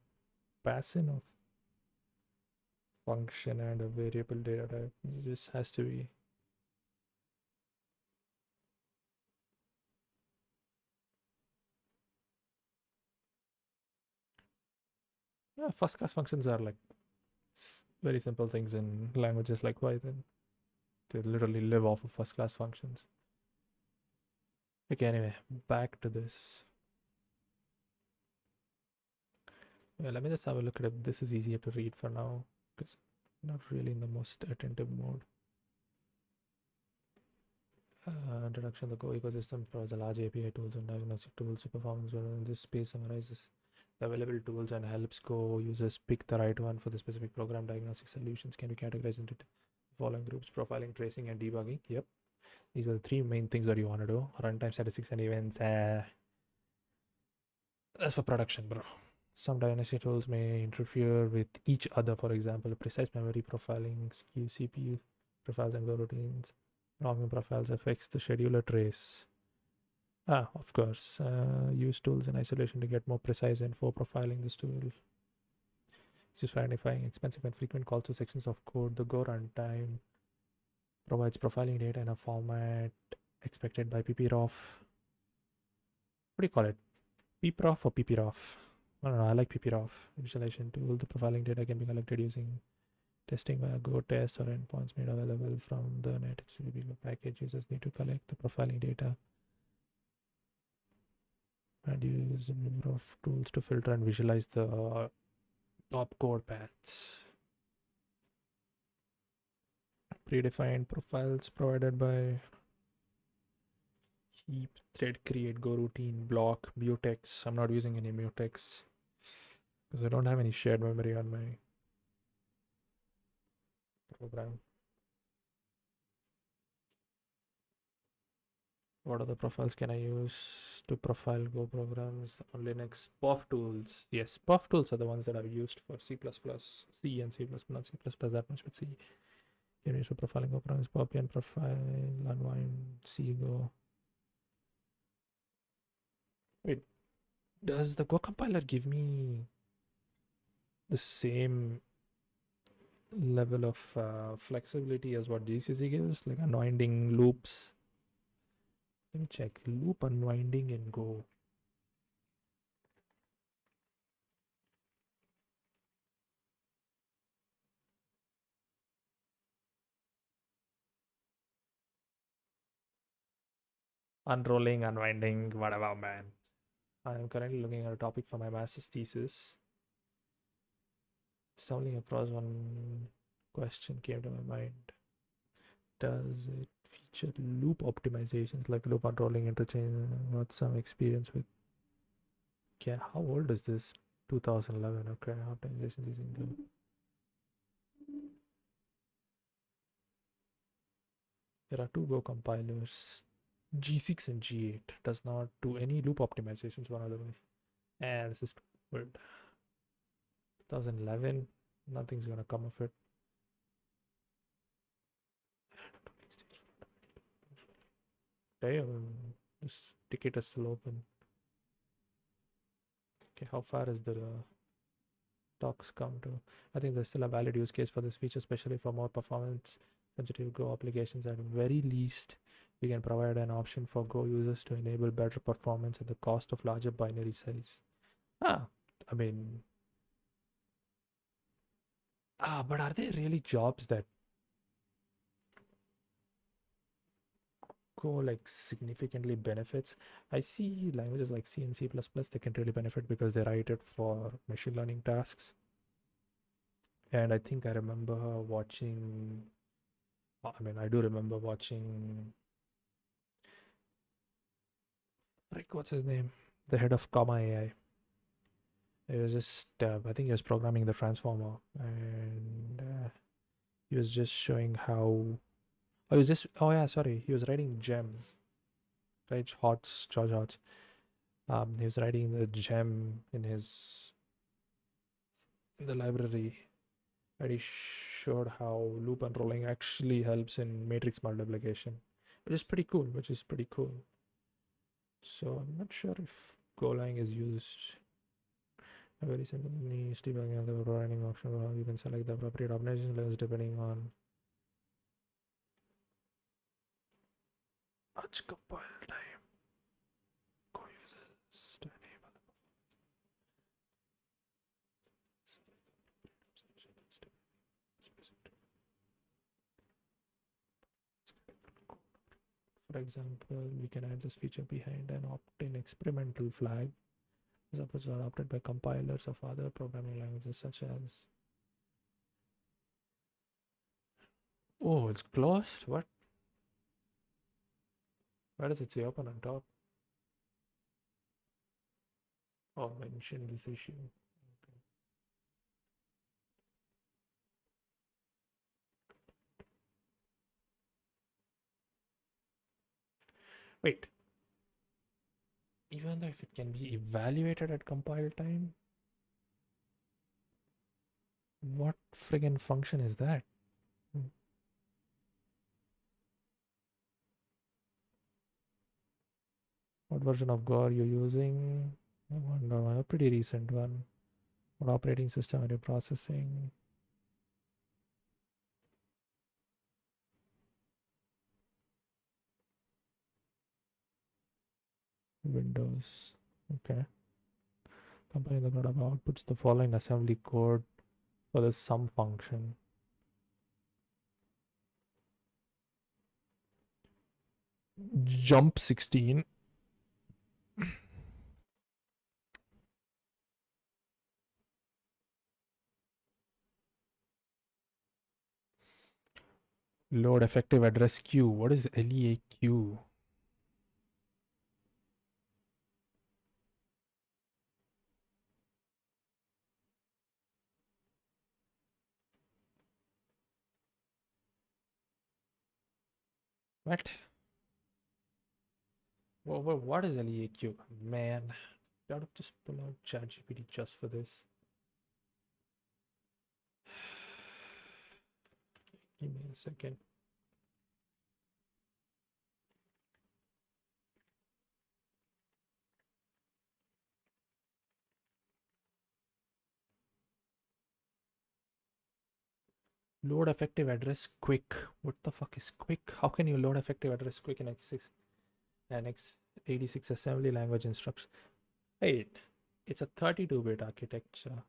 pass in or function and a variable data type. This has to be. Yeah, first class functions are like very simple things in languages like Python. They literally live off of first class functions. Okay, anyway, back to this. Yeah, let me just have a look at it. This is easier to read for now because I'm not really in the most attentive mode. Introduction. The Go ecosystem provides a large API tools and diagnostic tools to performance. This space summarizes the available tools and helps Go users pick the right one for the specific program. Diagnostic solutions can be categorized into the following groups: profiling, tracing, and debugging. Yep, these are the three main things that you want to do. Runtime statistics and events. That's for production, bro. Some diagnostic tools may interfere with each other. For example, precise memory profiling, skew CPU profiles, and Go routines. Logging profiles affects the scheduler trace. Of course. Use tools in isolation to get more precise info. Profiling this tool is used for identifying expensive and frequent calls to sections of code. The Go runtime provides profiling data in a format expected by PPROF. What do you call it? PPROF or PPROF? I don't know. I like PPROF. Visualization tool. The profiling data can be collected using testing via Go test or endpoints made available from the net HTTP package. Users need to collect the profiling data and use a number of tools to filter and visualize the top code paths. Predefined profiles provided by heap, thread, create, go routine, block, mutex. I'm not using any mutex because I don't have any shared memory on my program. What other profiles can I use to profile Go programs on Linux? Puff tools. Yes, puff tools are the ones that I've used for C++, C and C++, not C++ that much, but C. Can use for profiling Go programs, Puff and profile, unwind, C Go. Wait, does the Go compiler give me the same level of flexibility as what GCC gives? Like unwinding loops? Let me check. Loop unwinding in Go. Unrolling, unwinding, whatever, man. I am currently looking at a topic for my master's thesis. Stumbling across one question came to my mind. Does it feature loop optimizations like loop unrolling interchange? Got some experience with. Yeah, how old is this? 2011. Okay, optimizations using loop. There are two Go compilers, G6 and G8. Does not do any loop optimizations one other way. And this is weird. 2011, nothing's gonna come of it. Damn, this ticket is still open. Okay, how far is the talks come to? I think there's still a valid use case for this feature, especially for more performance sensitive Go applications. At very least, we can provide an option for Go users to enable better performance at the cost of larger binary size. I mean, but are there really jobs that Go like significantly benefits? I see languages like C and C++, they can really benefit because they write it for machine learning tasks. And I think I remember watching, I do remember watching, like, what's his name? The head of Comma AI. It was just, I think he was programming the transformer, and he was just showing how. Oh yeah, sorry. He was writing Gem, right? George Hotz. He was writing the Gem in the library, and he showed how loop unrolling actually helps in matrix multiplication, which is pretty cool. So I'm not sure if Golang is used. A very simple niche debugging of the providing option. You can select the appropriate optimization levels depending on much compile time. Co-users to enable For example, we can add this feature behind an opt-in experimental flag. This approach is adopted by compilers of other programming languages such as. Oh, it's closed? What? Why does it say open on top? Oh, mention this issue. Okay. Wait. Even though if it can be evaluated at compile time, what friggin' function is that? What version of Go are you using? I wonder, a pretty recent one. What operating system are you processing? Windows. Okay. Company the code outputs the following assembly code for the sum function. Jump 16. Load effective address queue. What is LEAQ? What? What is LEAQ? Man, I gotta just pull out ChatGPT just for this. Give me a second. Load effective address quick. What the fuck is quick? How can you load effective address quick in x6 and x86 assembly language instructions? Wait, it's a 32-bit architecture.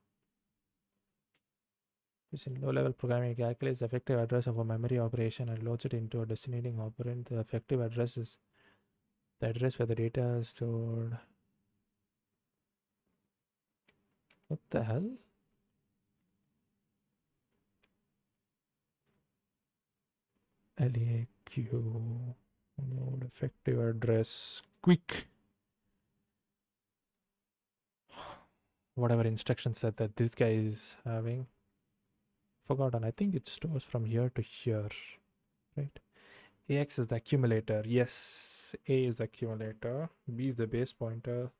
Using low-level programming, it calculates the effective address of a memory operation and loads it into a destinating operand. The effective address is the address where the data is stored. What the hell? LEAQ. Load effective address quick. Whatever instruction set that this guy is having. Forgotten. I think it stores from here to here, right? AX is the accumulator. Yes, A is the accumulator. B is the base pointer.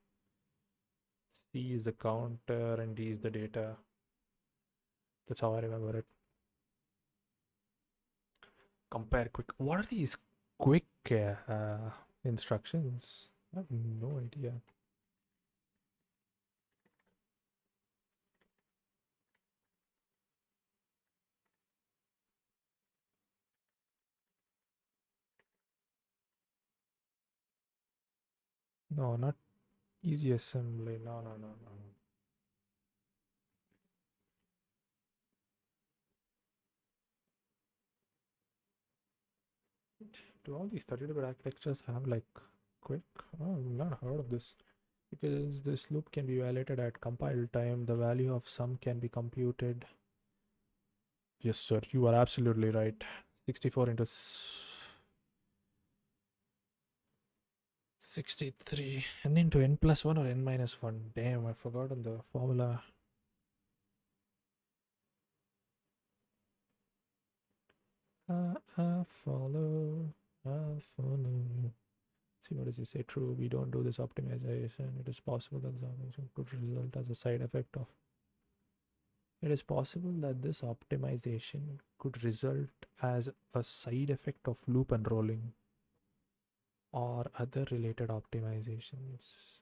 C is the counter, and D is the data. That's how I remember it. Compare quick. What are these quick instructions? I have no idea. No, not easy assembly. No, no, no, no. Do all these 32-bit architectures have like quick? Oh, I've not heard of this. Because this loop can be evaluated at compile time, the value of sum can be computed. Yes, sir, you are absolutely right. 64 into 63. N into n plus 1 or n minus 1? Damn, I've forgotten the formula. Follow. See, what does he say? True, we don't do this optimization. It is possible that this optimization could result as a side effect of. It is possible that this optimization could result as a side effect of loop unrolling or other related optimizations.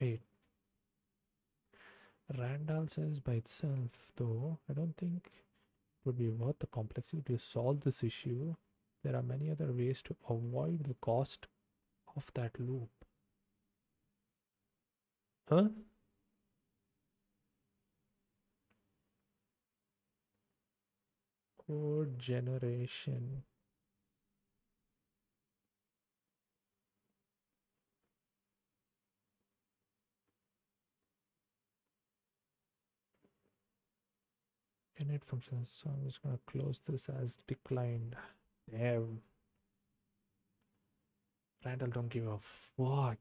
Wait, Randall says by itself, though, I don't think it would be worth the complexity to solve this issue. There are many other ways to avoid the cost of that loop. Huh? Code generation. Init functions. So I'm just gonna close this as declined. Damn. Randall don't give a fuck.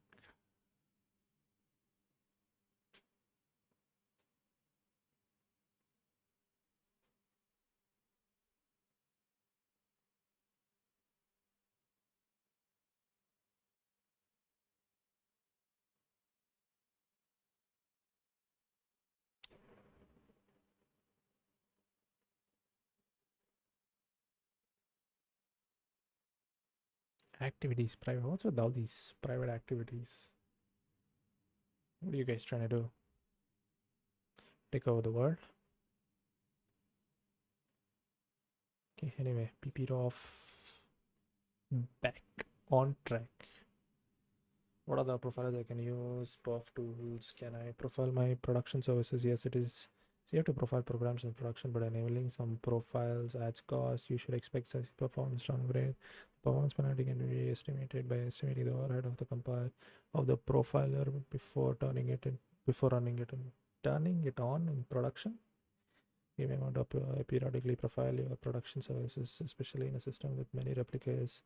Activities private. What's with all these private activities? What are you guys trying to do? Take over the world? Okay, anyway, pp off. Back on track. What are the profiles I can use? Perf tools. Can I profile my production services? Yes, it is. So you have to profile programs in production, but enabling some profiles adds cost. You should expect such performance downgrade. Performance penalty can be estimated by estimating the overhead of the compile of the profiler before turning it in, before running it in, turning it on in production. You may want to periodically profile your production services, especially in a system with many replicas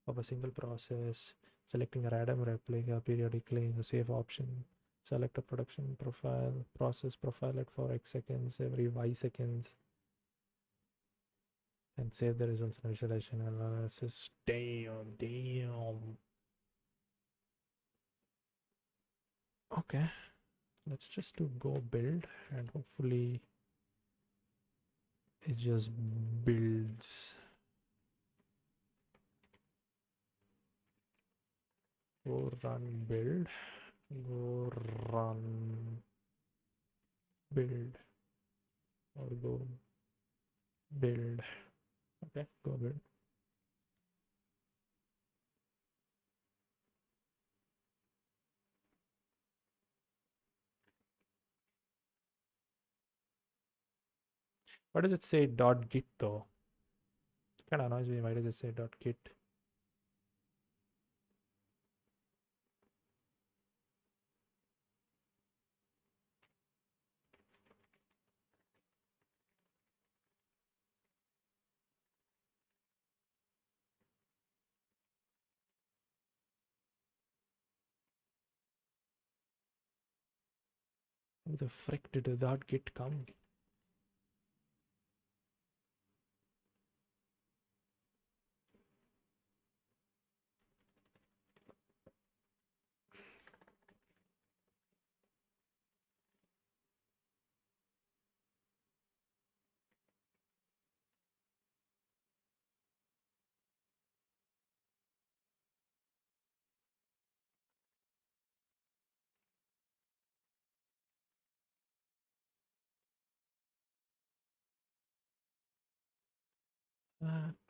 of a single process. Selecting a random replica periodically is a safe option. Select a production profile, process, profile it for X seconds, every Y seconds, and save the results in visualization analysis. Damn. Okay, let's just do go build, and hopefully it just builds. Go run build. Go run build. Or go build. Okay, go build. Why does it say .git though? Kind of annoys me. Why does it say .git? Where the frick did the .git come?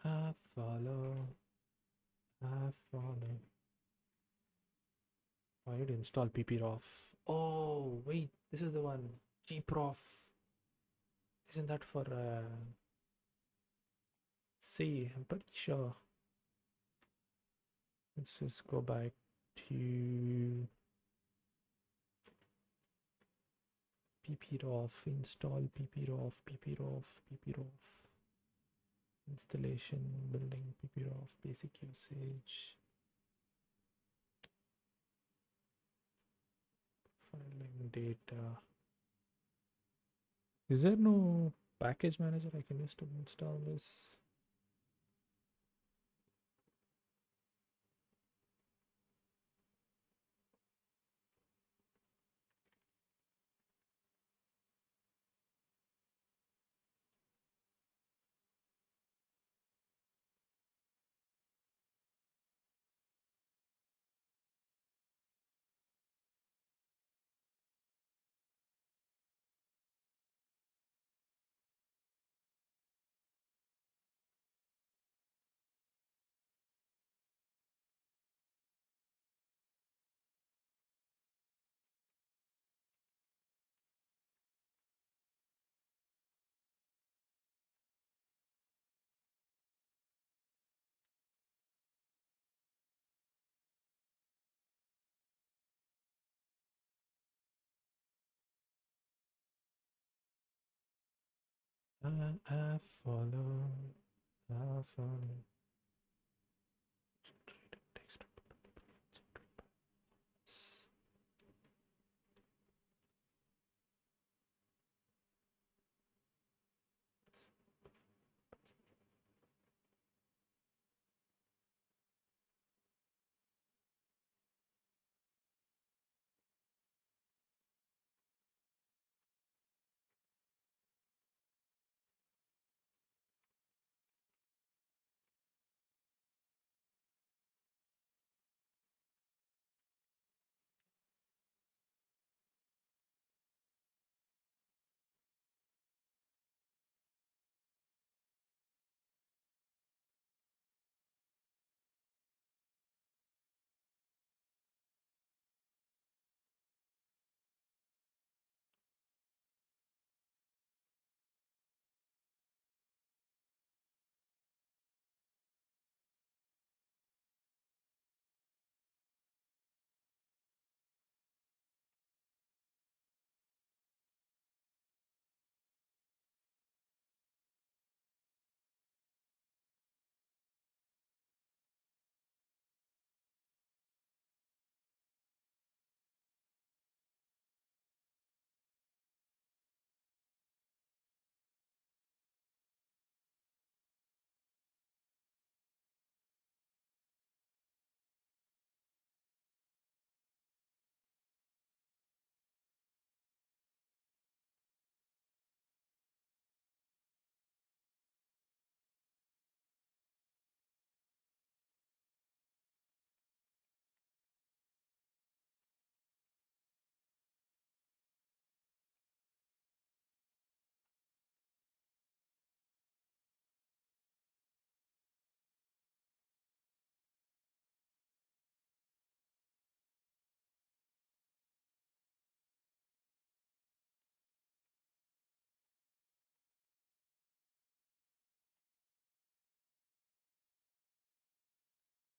I follow. I follow. I need to install pprof. Oh wait, this is the one. gprof. Isn't that for C? I'm pretty sure. Let's just go back to pprof. Install pprof. Installation, building, pprof, basic usage, filing data. Is there no package manager I can use to install this? I follow. I follow. Text.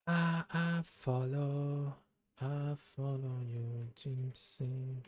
I follow. I follow you, gypsy.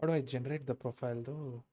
How do I generate the profile though?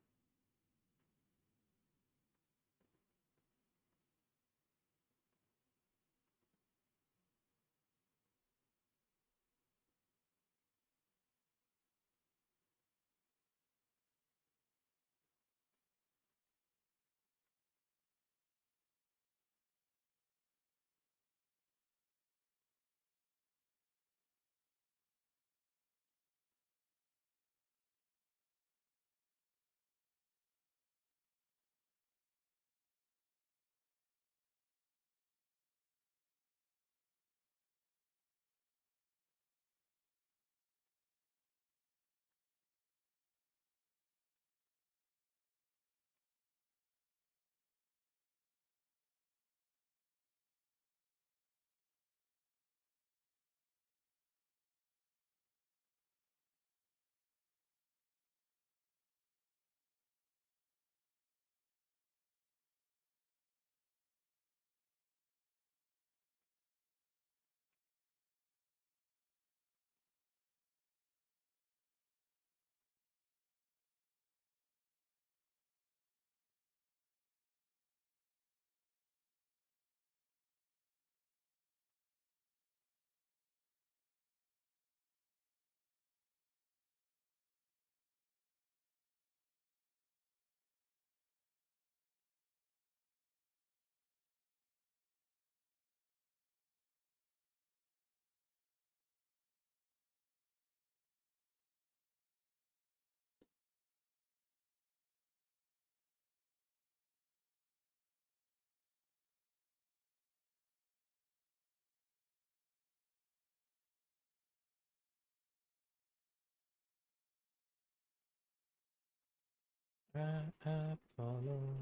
Follow,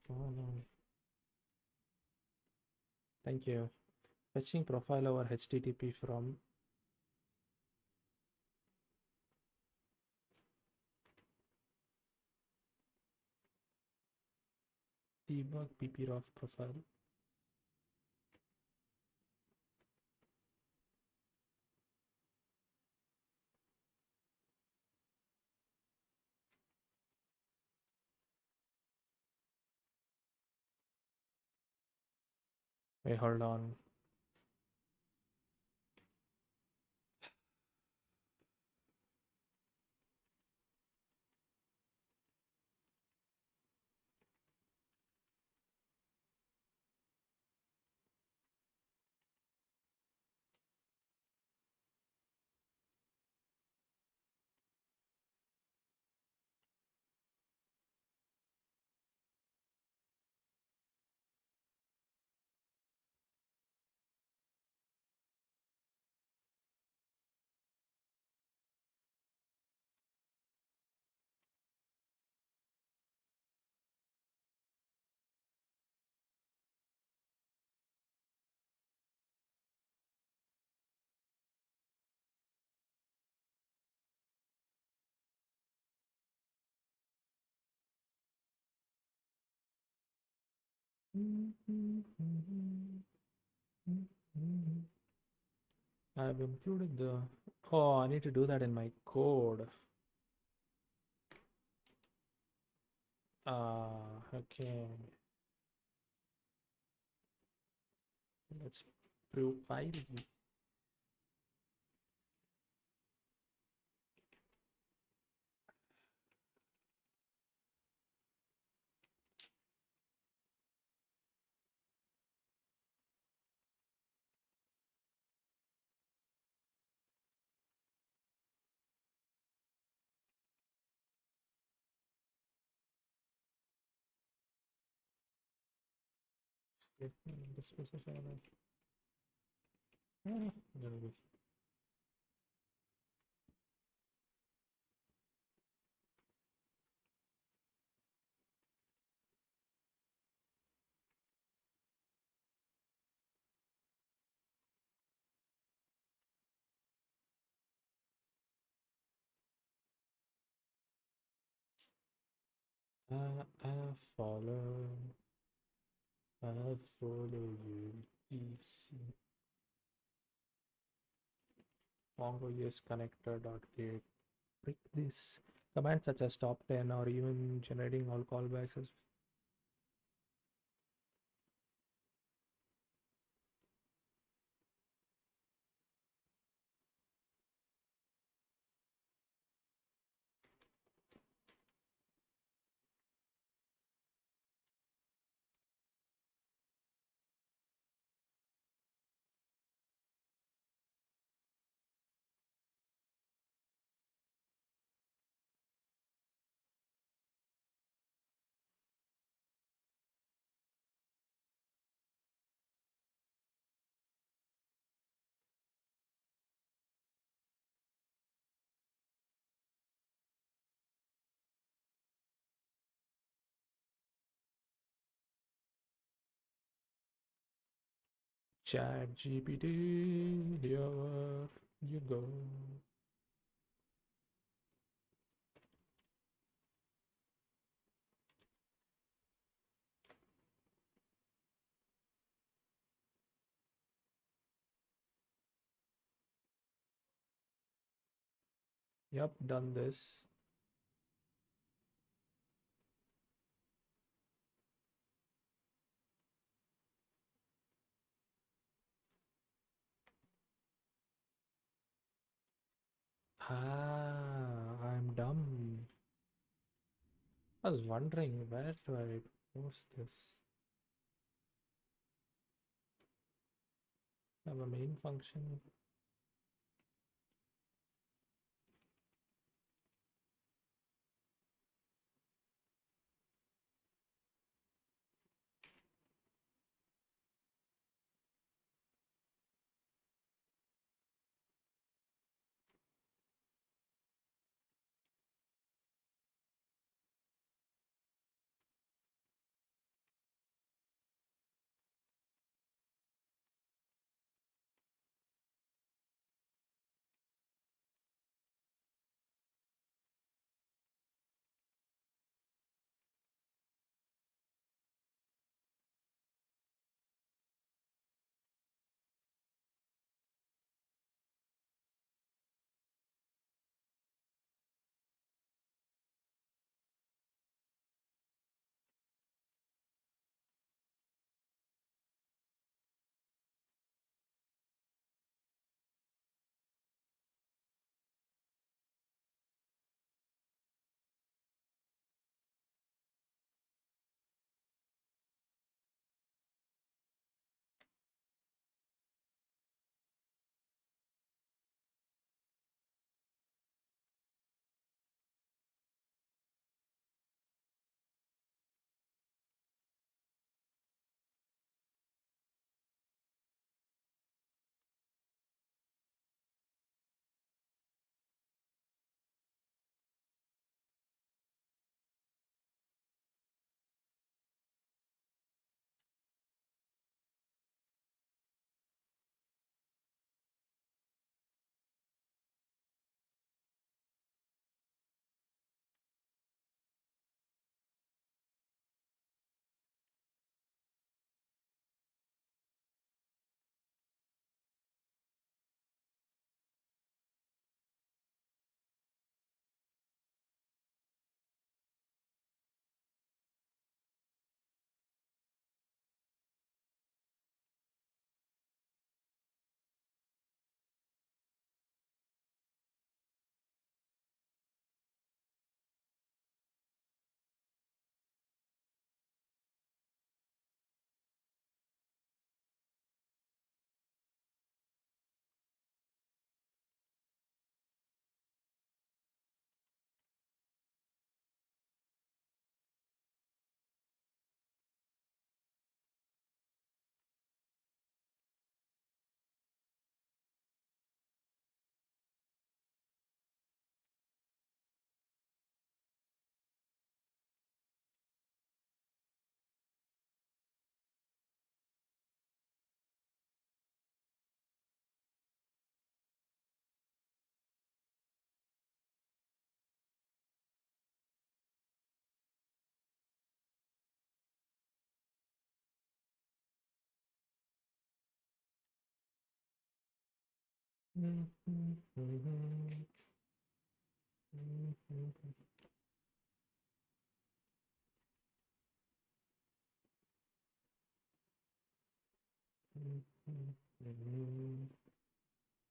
follow. Thank you. Fetching profile over HTTP from debug pprof profile. Wait, hold on. I've included the. Oh, I need to do that in my code. Okay. Let's profile this. Specify that. Gonna follow. I follow you. DC. Mongo yes connector dot get. Pick this. Commands such as top 10 or even generating all callbacks as Chat GPT. Here you go. Yep, done this. I'm dumb. I was wondering where do I post this? I have a main function.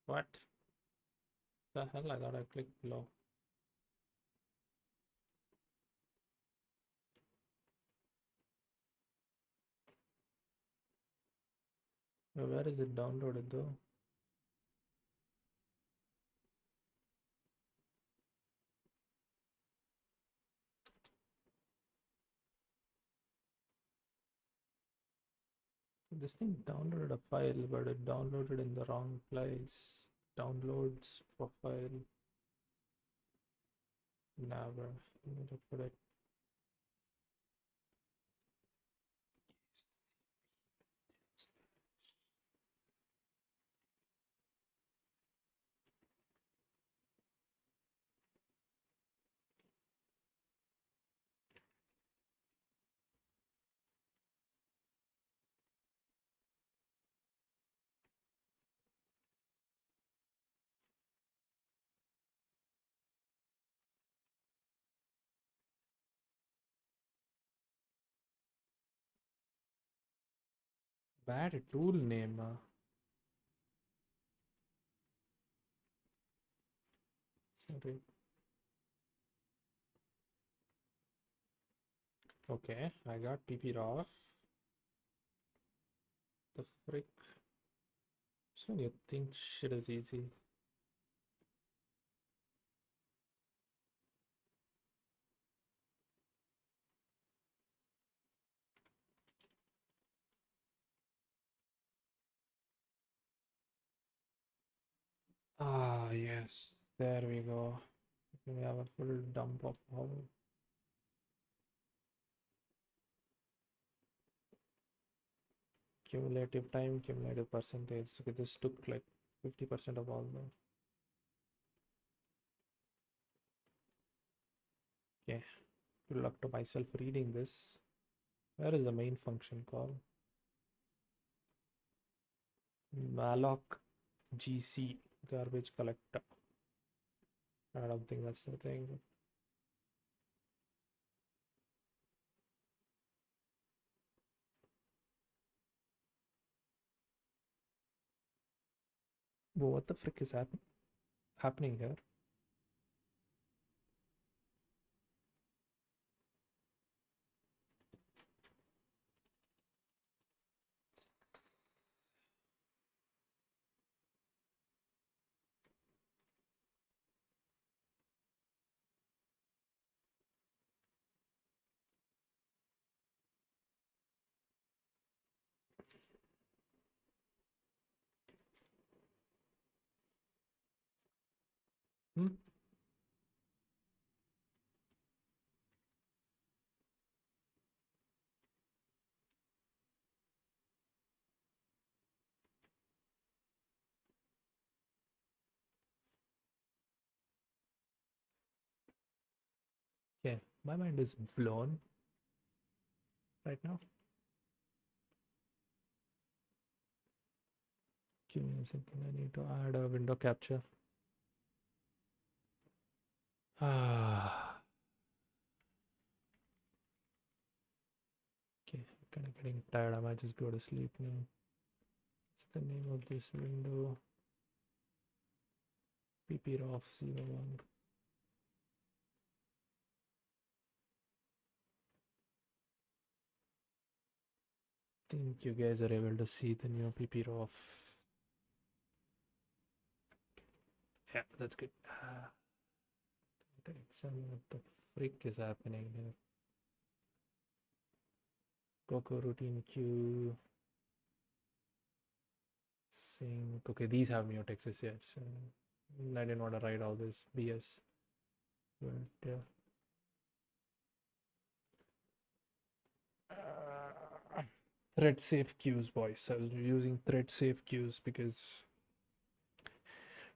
What the hell? I thought I clicked below. Where is it downloaded though? This thing downloaded a file, but it downloaded in the wrong place. Downloads profile. Never. Need to put it. Bad tool name. Sorry. Okay, I got PP off. The frick? So you think shit is easy? Ah, yes. There we go. We have a full dump of all. Cumulative time, cumulative percentage. So this took like 50% of all the. Okay. Good luck to myself reading this. Where is the main function call? Malloc GC garbage collector. I don't think that's the thing. But what the frick is happening here? Hmm? Okay, my mind is blown right now. Give me a second. I need to add a window capture. Ah. Okay, I'm kind of getting tired. I might just go to sleep now. What's the name of this window? pprof01. Think you guys are able to see the new pprof. Yeah, that's good. Examine what the freak is happening here. Coco routine queue. Sync. Okay, these have mutexes, yes. I didn't want to write all this BS. But yeah. Thread safe queues, boys. I was using thread safe queues because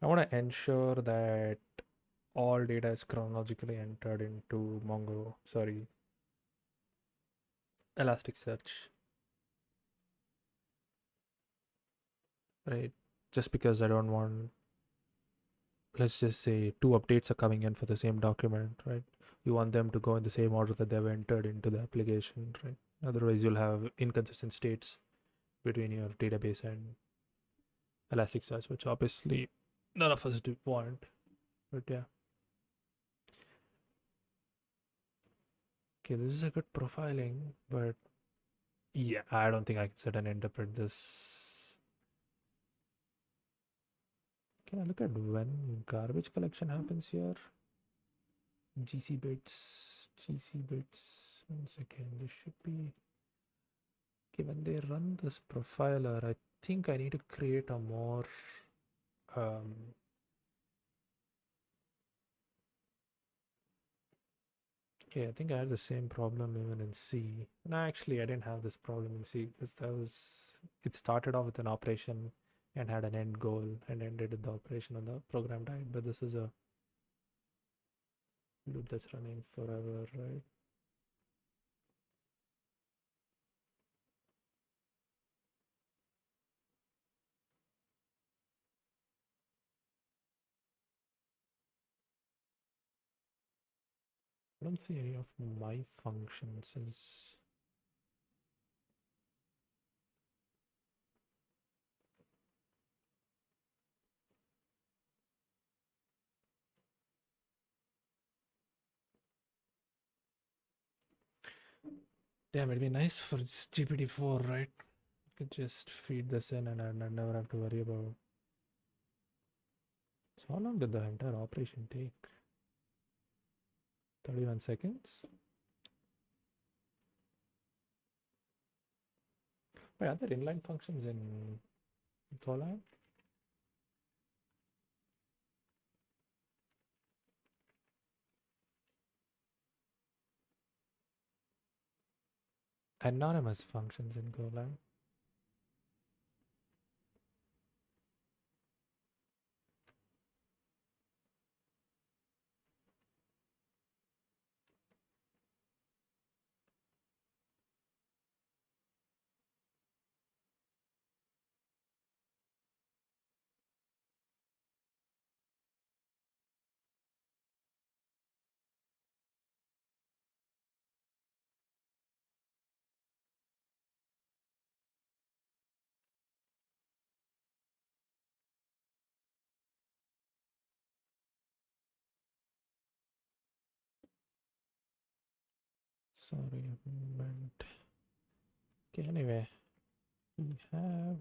I want to ensure that all data is chronologically entered into Mongo, sorry, Elasticsearch, right? Just because I don't want let's just say two updates are coming in for the same document, right? You want them to go in the same order that they've entered into the application, right? Otherwise, you'll have inconsistent states between your database and Elasticsearch, which obviously none of us do want. But yeah. Okay, this is a good profiling, but yeah, I don't think I can sit and interpret this. Can I look at when garbage collection happens here? GC bits. 1 second. This should be okay. When they run this profiler, I think I need to create a more um, okay, I think I had the same problem even in C. No, actually, I didn't have this problem in C because it started off with an operation and had an end goal and ended with the operation and the program died. But this is a loop that's running forever, right? I don't see any of my functions as damn, it'd be nice for GPT-4, right? You could just feed this in and I'd never have to worry about. So how long did the entire operation take? 31 seconds? Wait, are there inline functions in golang? Anonymous functions in golang? Sorry, a moment. Okay, anyway, we have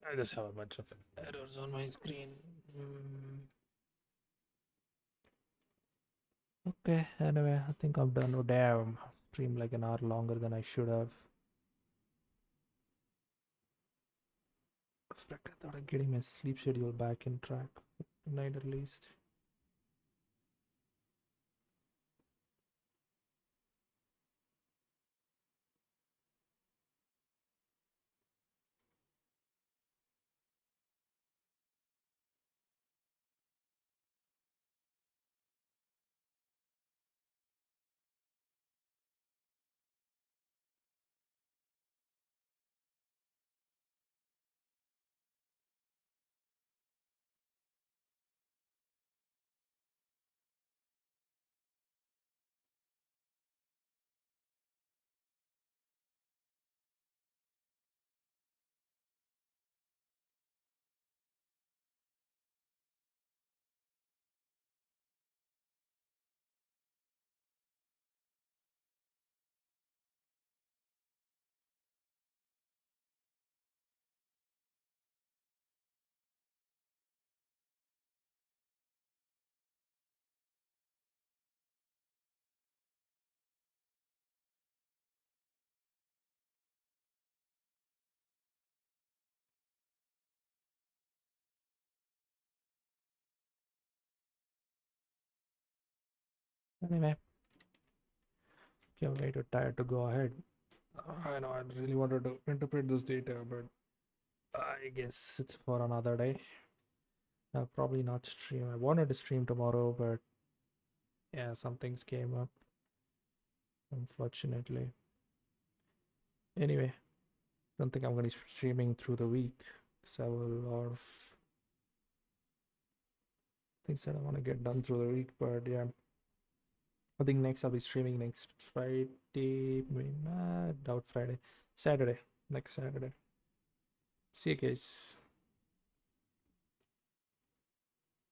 I just have a bunch of errors on my screen. Okay, anyway, I think I'm done. Oh, damn. Streamed like an hour longer than I should have. Frick, I thought I'm getting my sleep schedule back in track. Tonight at least. Anyway, I'm way too tired to go ahead. I know I really wanted to interpret this data, but I guess it's for another day. I'll probably not stream. I wanted to stream tomorrow, but yeah, some things came up, unfortunately. Anyway, don't think I'm going to be streaming through the week because I have a lot of things that I want to get done through the week. But yeah, I think next I'll be streaming next Friday. Maybe not, doubt Friday. Saturday. Next Saturday. See you guys.